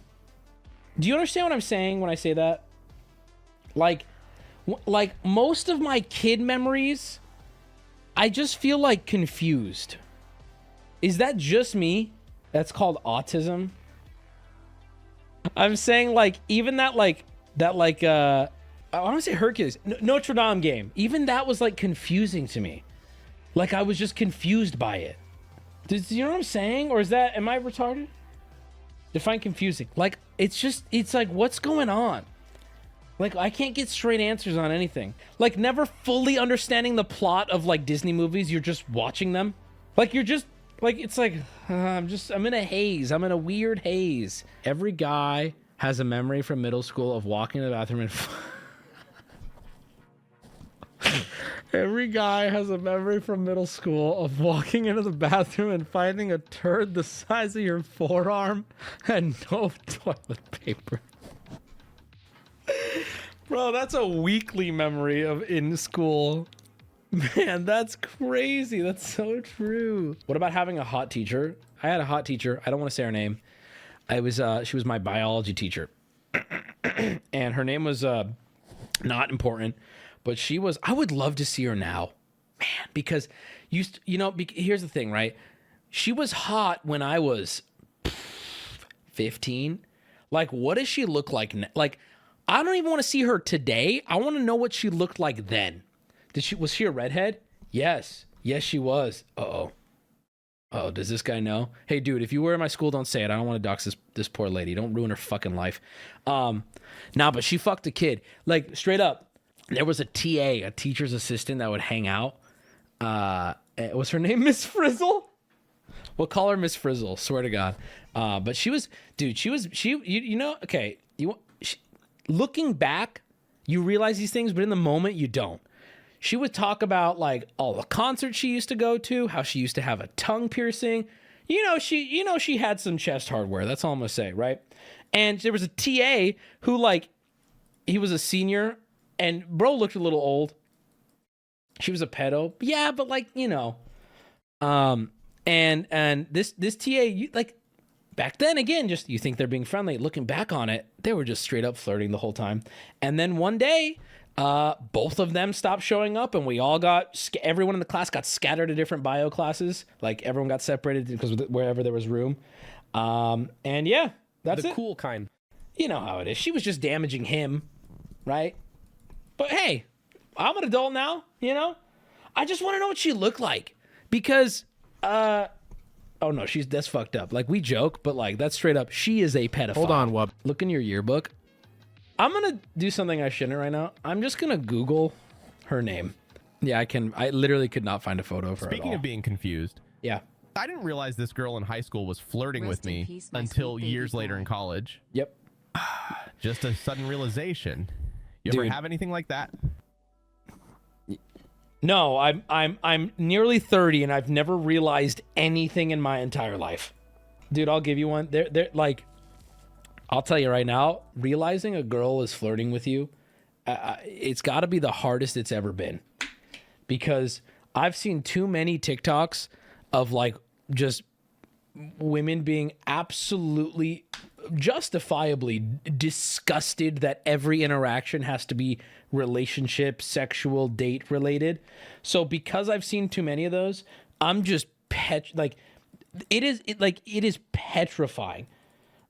Do you understand what I'm saying when I say that? Like most of my kid memories, I just feel like confused. Is that just me? That's called autism. I'm saying, like, even I want to say Hercules, Notre Dame game. Even that was like confusing to me. Like I was just confused by it. Do you know what I'm saying? Or am I retarded? Define confusing. Like, it's like, what's going on? Like, I can't get straight answers on anything. Like, never fully understanding the plot of like Disney movies. You're just watching them. Like, you're just like, it's like, I'm in a haze. I'm in a weird haze. Every guy has a memory from middle school of walking to the bathroom and every guy has a memory from middle school of walking into the bathroom and finding a turd the size of your forearm and no toilet paper. Bro, that's a weekly memory of in school. Man, that's crazy. That's so true. What about having a hot teacher? I had a hot teacher. I don't want to say her name. She was my biology teacher. And her name was not important, but I would love to see her now. Man, because here's the thing, right? She was hot when I was 15. Like, what does she look like? Like, I don't even want to see her today. I want to know what she looked like then. Was she a redhead? Yes, she was. Oh, does this guy know? Hey, dude, if you were in my school, don't say it. I don't want to dox this poor lady. Don't ruin her fucking life. But she fucked a kid. Like, straight up. There was a TA, a teacher's assistant that would hang out. Was her name Miss Frizzle? We'll call her Miss Frizzle, swear to God. But looking back, you realize these things, but in the moment, you don't. She would talk about like all the concerts she used to go to, how she used to have a tongue piercing. She had some chest hardware. That's all I'm gonna say, right? And there was a TA who he was a senior, and bro looked a little old. She was a pedo, yeah, but and this TA, back then, again, just you think they're being friendly. Looking back on it, they were just straight up flirting the whole time. And then one day, both of them stopped showing up, and we all everyone in the class got scattered to different bio classes. Like, everyone got separated because wherever there was room. And yeah, that's the it. cool kind. You know how it is. She was just damaging him, right? But hey, I'm an adult now, I just want to know what she looked like, because oh no, that's fucked up. Like, we joke, but that's straight up, she is a pedophile. Hold on, Wub. Look in your yearbook. I'm gonna do something I shouldn't right now. I'm just gonna Google her name. Yeah, I can. I literally could not find a photo of her. Speaking of being confused, yeah, I didn't realize this girl in high school was flirting with me until years later in college. Yep. Just a sudden realization. You ever have anything like that? No, I'm nearly 30 and I've never realized anything in my entire life. Dude, I'll give you one. They're I'll tell you right now, realizing a girl is flirting with you, it's got to be the hardest it's ever been. Because I've seen too many TikToks of just women being absolutely justifiably disgusted that every interaction has to be relationship, sexual, date related. So because I've seen too many of those, I'm just it is petrifying.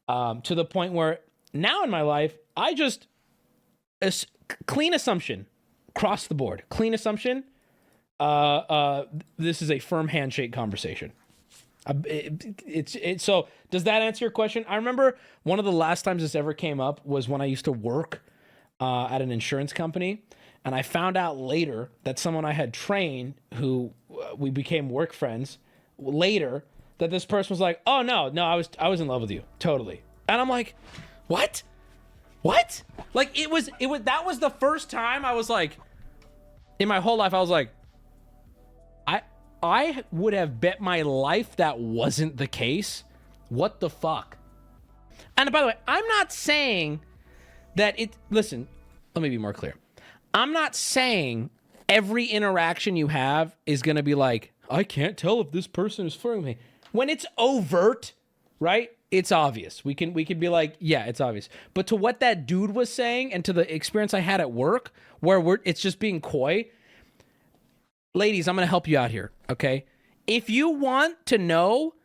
To the point where now in my life, I just clean assumption, cross the board, clean assumption. This is a firm handshake conversation. So does that answer your question? I remember one of the last times this ever came up was when I used to work at an insurance company, and I found out later that someone I had trained, who we became work friends later, that this person was like, "Oh no, I was in love with you, totally." And I'm like, "What? Like, it was that was the first time I was like, in my whole life, I was like, I would have bet my life that wasn't the case. What the fuck?" And by the way, I'm not saying that listen, let me be more clear. I'm not saying every interaction you have is going to be like, I can't tell if this person is flirting with me. When it's overt, right? It's obvious. We can be like, yeah, it's obvious. But to what that dude was saying, and to the experience I had at work, where it's just being coy, ladies, I'm going to help you out here, okay? If you want to know,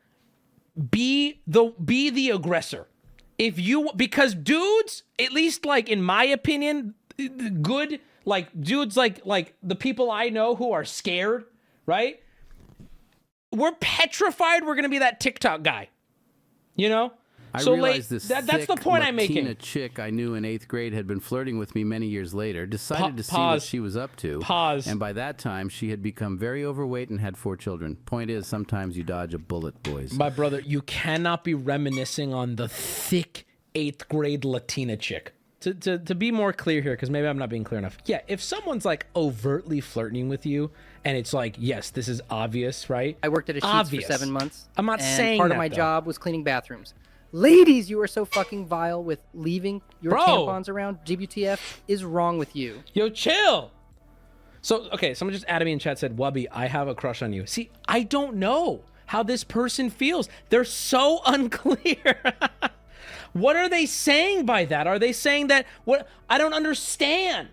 be the aggressor. Because dudes, at least in my opinion, good, dudes like the people I know who are scared, right? We're petrified we're going to be that TikTok guy. I realized this that's the point I'm making. Latina chick I knew in 8th grade had been flirting with me many years later, decided to see what she was up to. And by that time, she had become very overweight and had 4 children. Point is, sometimes you dodge a bullet, boys. My brother, you cannot be reminiscing on the thick 8th grade Latina chick. To be more clear here, because maybe I'm not being clear enough. Yeah, if someone's overtly flirting with you, and it's yes, this is obvious, right? I worked at a Sheetz for 7 months. I'm not saying part that, of my though. job was cleaning bathrooms. Ladies, you are so fucking vile with leaving your tampons around. GBTF is wrong with you. Yo, chill. So, okay, someone just added me in chat, said, Wubby, I have a crush on you. See, I don't know how this person feels. They're so unclear. What are they saying by that? Are they saying that, what? I don't understand.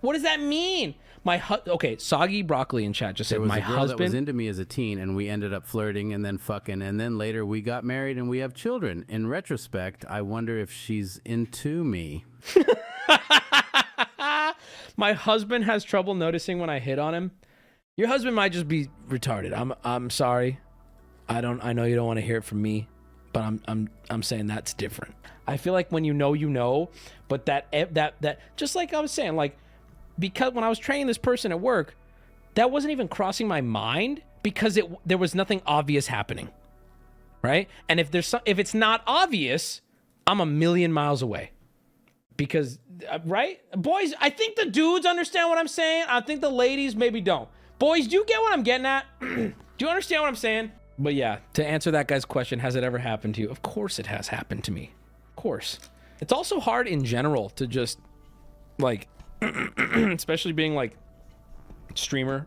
What does that mean? Okay, Soggy Broccoli in chat just said, my husband that was into me as a teen, and we ended up flirting and then fucking, and then later we got married and we have children. In retrospect, I wonder if she's into me. My husband has trouble noticing when I hit on him. Your husband might just be retarded. I'm sorry. I know you don't want to hear it from me, but I'm saying that's different. I feel like when you know, but that just like I was saying, like, because when I was training this person at work, that wasn't even crossing my mind because there was nothing obvious happening, right? And if it's not obvious, I'm a million miles away. Because, right? Boys, I think the dudes understand what I'm saying. I think the ladies maybe don't. Boys, do you get what I'm getting at? Do you understand what I'm saying? But yeah, to answer that guy's question, has it ever happened to you? Of course it has happened to me. Of course. It's also hard in general to just, like, especially being, like, streamer,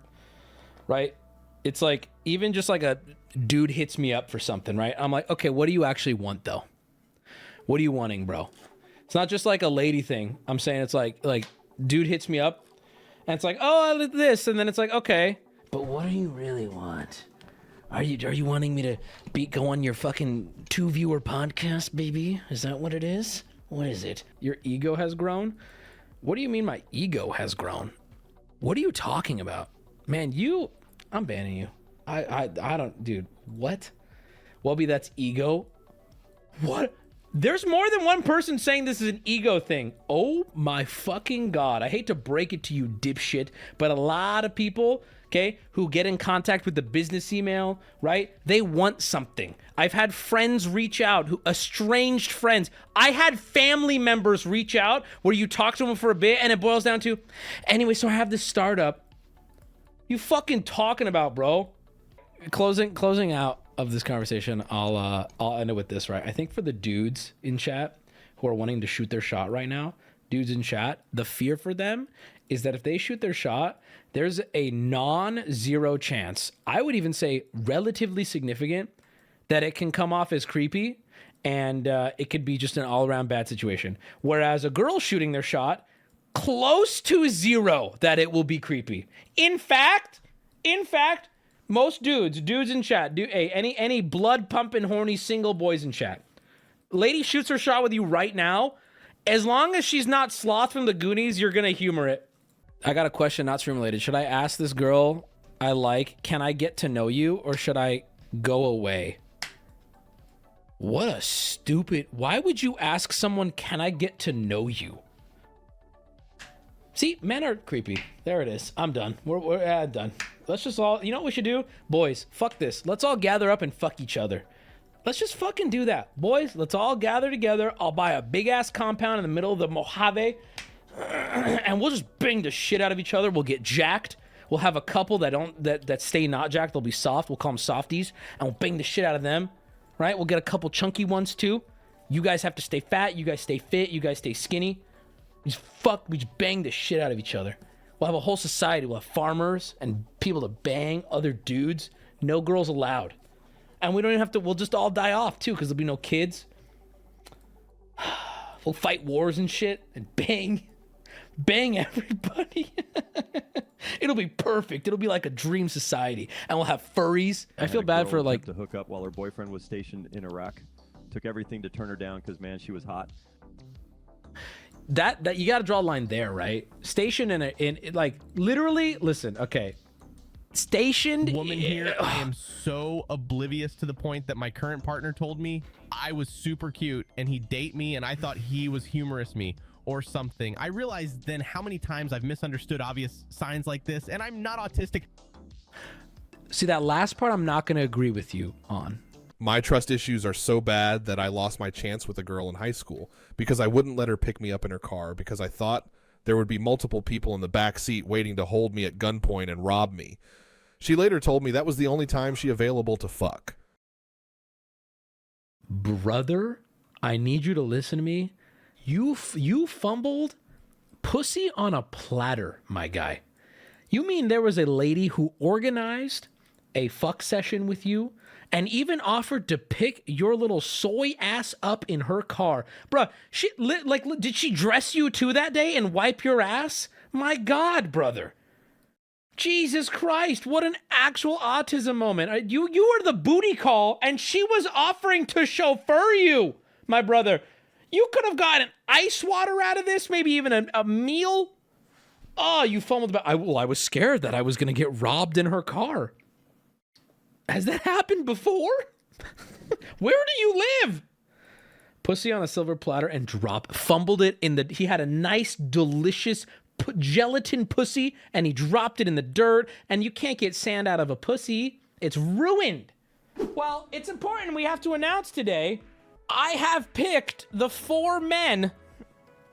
right? It's like, even just like a dude hits me up for something, right? I'm like, okay, what do you actually want, though? What are you wanting, bro? It's not just like a lady thing. I'm saying it's like dude hits me up and it's like, oh, I did this. And then it's like, okay, but what do you really want? Are you wanting me to go on your fucking 2-viewer podcast, baby? Is that what it is? What is it? Your ego has grown? What do you mean my ego has grown? What are you talking about? Man, I'm banning you. I don't, dude, what? Wubby, that's ego? What? There's more than one person saying this is an ego thing. Oh my fucking God. I hate to break it to you, dipshit, but a lot of people, okay, who get in contact with the business email, right? They want something. I've had friends reach out, estranged friends. I had family members reach out where you talk to them for a bit and it boils down to, anyway, so I have this startup. You fucking talking about, bro? Closing out of this conversation, I'll end it with this, right? I think for the dudes in chat who are wanting to shoot their shot right now, dudes in chat, the fear for them is that if they shoot their shot, there's a non-zero chance, I would even say relatively significant, that it can come off as creepy and it could be just an all-around bad situation. Whereas a girl shooting their shot, close to zero that it will be creepy. In fact, most dudes in chat, any blood pumping horny single boys in chat, lady shoots her shot with you right now, as long as she's not Sloth from the Goonies, you're gonna humor it. I got a question, not stream related. Should I ask this girl I like, can I get to know you, or should I go away? What a stupid, why would you ask someone, can I get to know you? See, men are creepy. There it is. I'm done. We're done. Let's just all, you know what we should do? Boys, fuck this. Let's all gather up and fuck each other. Let's just fucking do that. Boys, let's all gather together. I'll buy a big ass compound in the middle of the Mojave and we'll just bang the shit out of each other. We'll get jacked. We'll have a couple that stay not jacked. They'll be soft. We'll call them softies and we'll bang the shit out of them. Right? We'll get a couple chunky ones too. You guys have to stay fat. You guys stay fit. You guys stay skinny. We just bang the shit out of each other. We'll have a whole society. We'll have farmers and people to bang other dudes. No girls allowed. And we don't even have to, we'll just all die off too, because there'll be no kids. We'll fight wars and shit and bang everybody. It'll be perfect. It'll be like a dream society. And we'll have furries. I feel bad for like to hook up while her boyfriend was stationed in Iraq. Took everything to turn her down because man, she was hot. That you got to draw a line there, right? Stationed in like literally. Listen, okay. Stationed woman here. I am so oblivious to the point that my current partner told me I was super cute and he'd date me, and I thought he was humorous me or something. I realized then how many times I've misunderstood obvious signs like this, and I'm not autistic. See, that last part I'm not going to agree with you on. My trust issues are so bad that I lost my chance with a girl in high school because I wouldn't let her pick me up in her car because I thought there would be multiple people in the back seat waiting to hold me at gunpoint and rob me. She later told me that was the only time she available to fuck. Brother, I need you to listen to me. You fumbled pussy on a platter, my guy. You mean there was a lady who organized a fuck session with you and even offered to pick your little soy ass up in her car? Bruh, did she dress you too that day and wipe your ass? My God, brother. Jesus Christ, what an actual autism moment. You were the booty call and she was offering to chauffeur you, my brother. You could have gotten ice water out of this, maybe even a meal. Oh, you fumbled about. I was scared that I was going to get robbed in her car. Has that happened before? Where do you live? Pussy on a silver platter and fumbled it in the. He had a nice, delicious gelatin pussy and he dropped it in the dirt. And you can't get sand out of a pussy. It's ruined. Well, it's important. We have to announce today. I have picked the 4 men,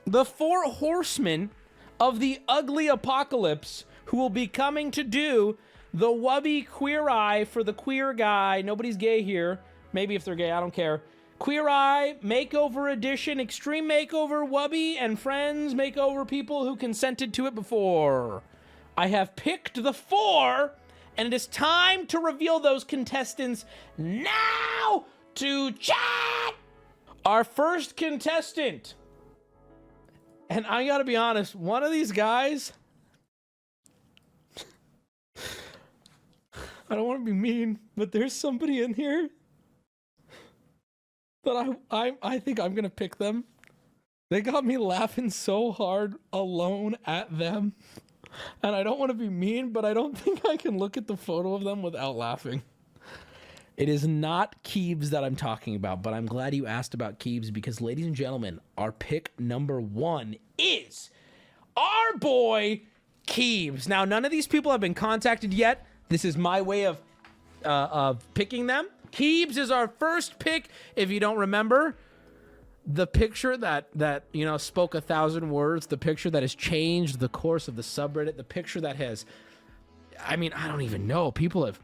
the 4 horsemen of the ugly apocalypse who will be coming to do the Wubby Queer Eye for the queer guy. Nobody's gay here. Maybe if they're gay, I don't care. Queer Eye Makeover Edition, Extreme Makeover, Wubby and Friends Makeover people who consented to it before. I have picked the 4, and it is time to reveal those contestants now to chat. Our first contestant. And I gotta be honest, one of these guys, I don't want to be mean, but there's somebody in here that I think I'm gonna pick them. They got me laughing so hard alone at them. And I don't want to be mean, but I don't think I can look at the photo of them without laughing. It is not Keebs that I'm talking about, but I'm glad you asked about Keebs because, ladies and gentlemen, our pick number 1 is our boy Keebs. Now, none of these people have been contacted yet. This is my way of picking them. Keebs is our first pick. If you don't remember, the picture that spoke 1,000 words, the picture that has changed the course of the subreddit, the picture that has, I don't even know. People have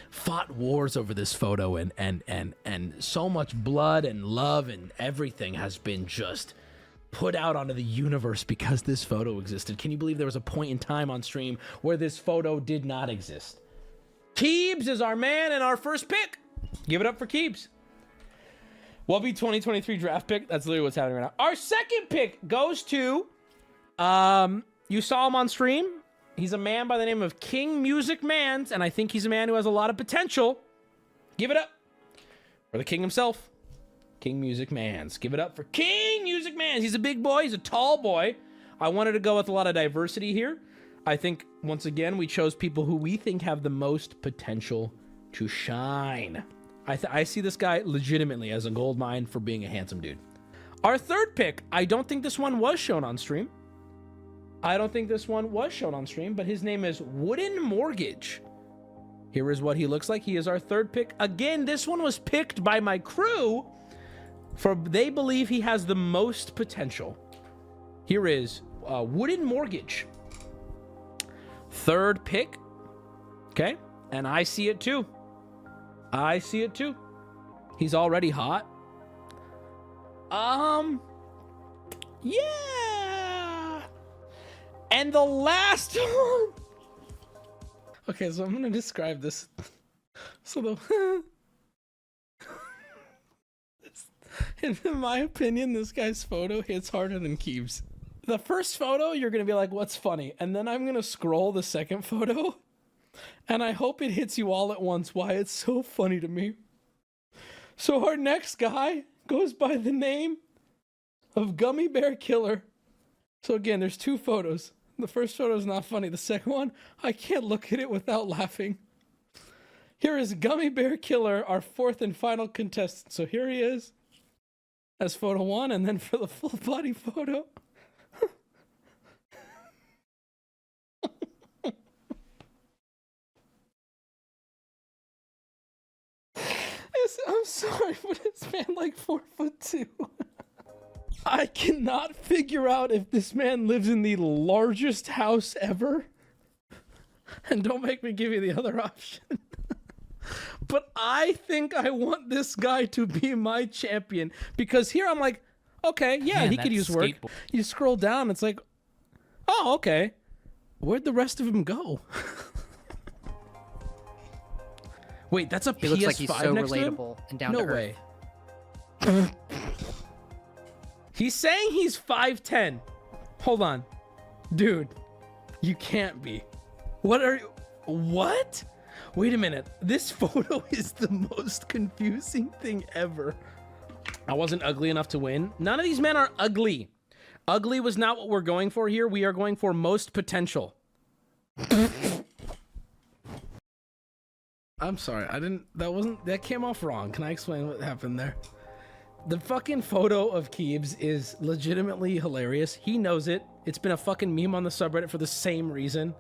fought wars over this photo and so much blood and love and everything has been just put out onto the universe because this photo existed. Can you believe there was a point in time on stream where this photo did not exist? Keebs is our man and our first pick. Give it up for Keebs. Wubby 2023 draft pick. That's literally what's happening right now. Our second pick goes to, you saw him on stream. He's a man by the name of King Music Mans, and I think he's a man who has a lot of potential. Give it up for the king himself, King Music Mans. Give it up for King Music Mans. He's a big boy. He's a tall boy. I wanted to go with a lot of diversity here. I think, once again, we chose people who we think have the most potential to shine. I see this guy legitimately as a gold mine for being a handsome dude. Our third pick, I don't think this one was shown on stream. But his name is Wooden Mortgage. Here is what he looks like. He is our third pick. Again, this one was picked by my crew for they believe he has the most potential. Here is Wooden Mortgage. Third pick. Okay. And I see it too. He's already hot. Yeah. And the last one. Okay, so I'm going to describe this. So in my opinion, this guy's photo hits harder than Keebs. The first photo, you're going to be like, what's funny? And then I'm going to scroll the second photo. And I hope it hits you all at once why it's so funny to me. So our next guy goes by the name of Gummy Bear Killer. So again, there's 2 photos. The first photo is not funny. The second one, I can't look at it without laughing. Here is Gummy Bear Killer, our 4th and final contestant. So here he is as photo 1, and then for the full body photo. I'm sorry, but it's man like 4'2". I cannot figure out if this man lives in the largest house ever. And don't make me give you the other option. But I think I want this guy to be my champion because here I'm like, okay, yeah, he could use work. You scroll down, it's like, oh, okay. Where'd the rest of him go? Wait, that's a PS5 looks like he's so next relatable to him? and down no to earth. way. He's saying he's 5'10". Hold on. Dude, you can't be. What are you? What? Wait a minute. This photo is the most confusing thing ever. I wasn't ugly enough to win. None of these men are ugly. Ugly was not what we're going for here. We are going for most potential. I'm sorry. That came off wrong. Can I explain what happened there? The fucking photo of Keebs is legitimately hilarious. He knows it. It's been a fucking meme on the subreddit for the same reason.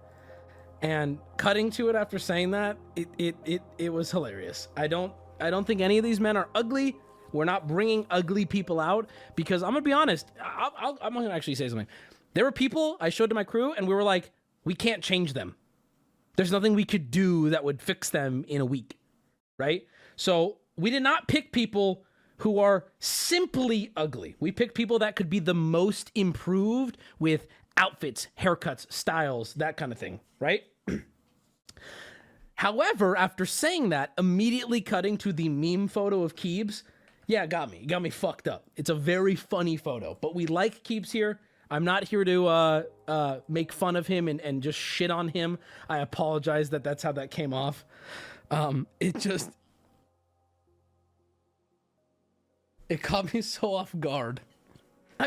And cutting to it after saying that, it was hilarious. I don't think any of these men are ugly. We're not bringing ugly people out because I'm gonna be honest. I'm gonna actually say something. There were people I showed to my crew and we were like, we can't change them. There's nothing we could do that would fix them in a week, right? So we did not pick people who are simply ugly. We picked people that could be the most improved with outfits, haircuts, styles, that kind of thing, right? However, after saying that, immediately cutting to the meme photo of Keebs, yeah, got me fucked up. It's a very funny photo, but we like Keebs here. I'm not here to make fun of him and just shit on him. I apologize that that's how that came off. It caught me so off guard.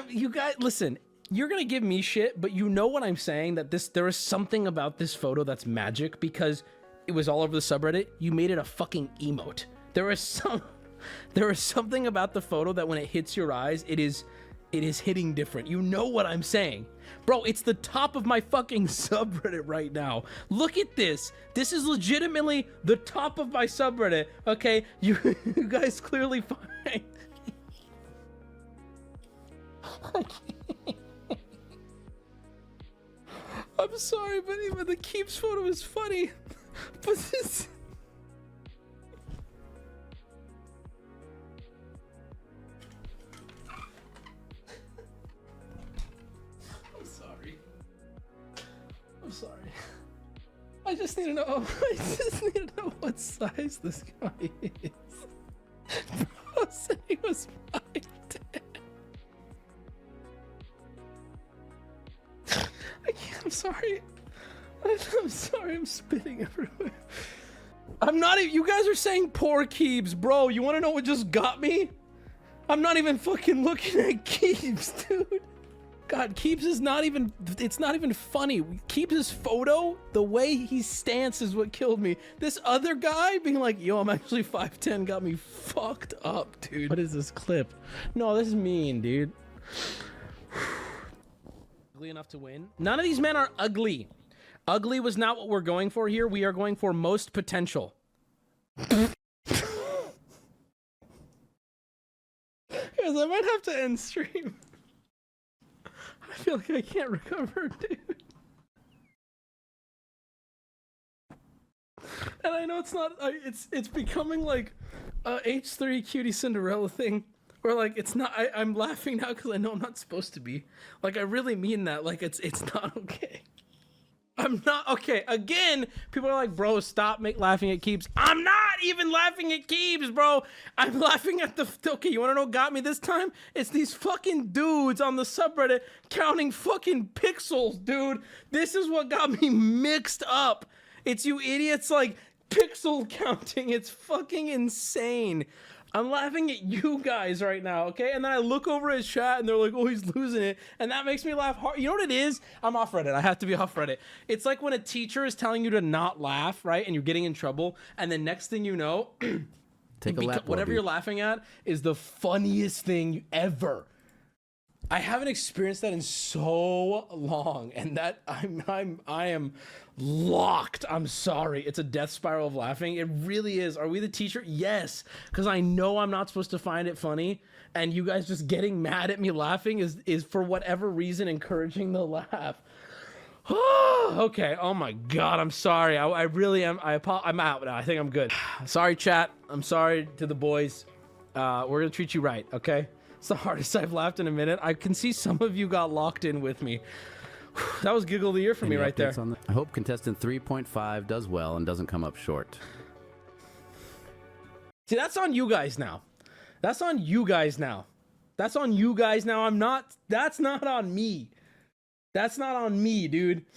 You guys, listen, you're gonna give me shit, but you know what I'm saying, that there is something about this photo that's magic because it was all over the subreddit. You made it a fucking emote. There is something about the photo that when it hits your eyes, it is hitting different. You know what I'm saying. Bro, it's the top of my fucking subreddit right now. Look at this. This is legitimately the top of my subreddit. Okay, you guys clearly find. I'm sorry, but even the Keeps photo is funny. But this. I'm sorry. I just need to know. I just need to know what size this guy is. Bro said he was 5'10". I'm sorry. I'm sorry. I'm spitting everywhere. I'm not even. You guys are saying poor Keebs, bro. You want to know what just got me? I'm not even fucking looking at Keebs, dude. God, Keebs is not even, it's not even funny. Keebs' photo, the way he stance is what killed me. This other guy being like, yo, I'm actually 5'10", got me fucked up, dude. What is this clip? No, this is mean, dude. Ugly enough to win? None of these men are ugly. Ugly was not what we're going for here. We are going for most potential. Guys, I might have to end stream. I feel like I can't recover, dude. And I know it's not, it's becoming like a H3 cutie Cinderella thing where like, it's not, I'm laughing now because I know I'm not supposed to be. Like, I really mean that. Like, it's not okay. I'm not okay. Again, people are like, bro, stop laughing at Keebs. I'm not even laughing at Keebs, bro. I'm laughing at the, okay, you want to know what got me this time? It's these fucking dudes on the subreddit counting fucking pixels, dude. This is what got me mixed up. It's you idiots like pixel counting. It's fucking insane. I'm laughing at you guys right now, okay? And then I look over his chat and they're like, oh, he's losing it. And that makes me laugh hard. You know what it is? I'm off Reddit. I have to be off Reddit. It's like when a teacher is telling you to not laugh, right? And you're getting in trouble. And the next thing you know, take a lap, whatever you're laughing at is the funniest thing ever. I haven't experienced that in so long, and that I am locked. I'm sorry. It's a death spiral of laughing. It really is. Are we the teacher? Yes, because I know I'm not supposed to find it funny, and you guys just getting mad at me laughing is for whatever reason encouraging the laugh. Okay. Oh my God. I'm sorry. I really am. I'm out now. I think I'm good. Sorry, chat. I'm sorry to the boys. We're gonna treat you right. Okay. It's the hardest I've laughed in a minute. I can see some of you got locked in with me. That was giggle of the year for me right there. I hope contestant 3.5 does well and doesn't come up short. See, that's on you guys now. That's on you guys now. That's on you guys now. That's not on me. That's not on me, dude.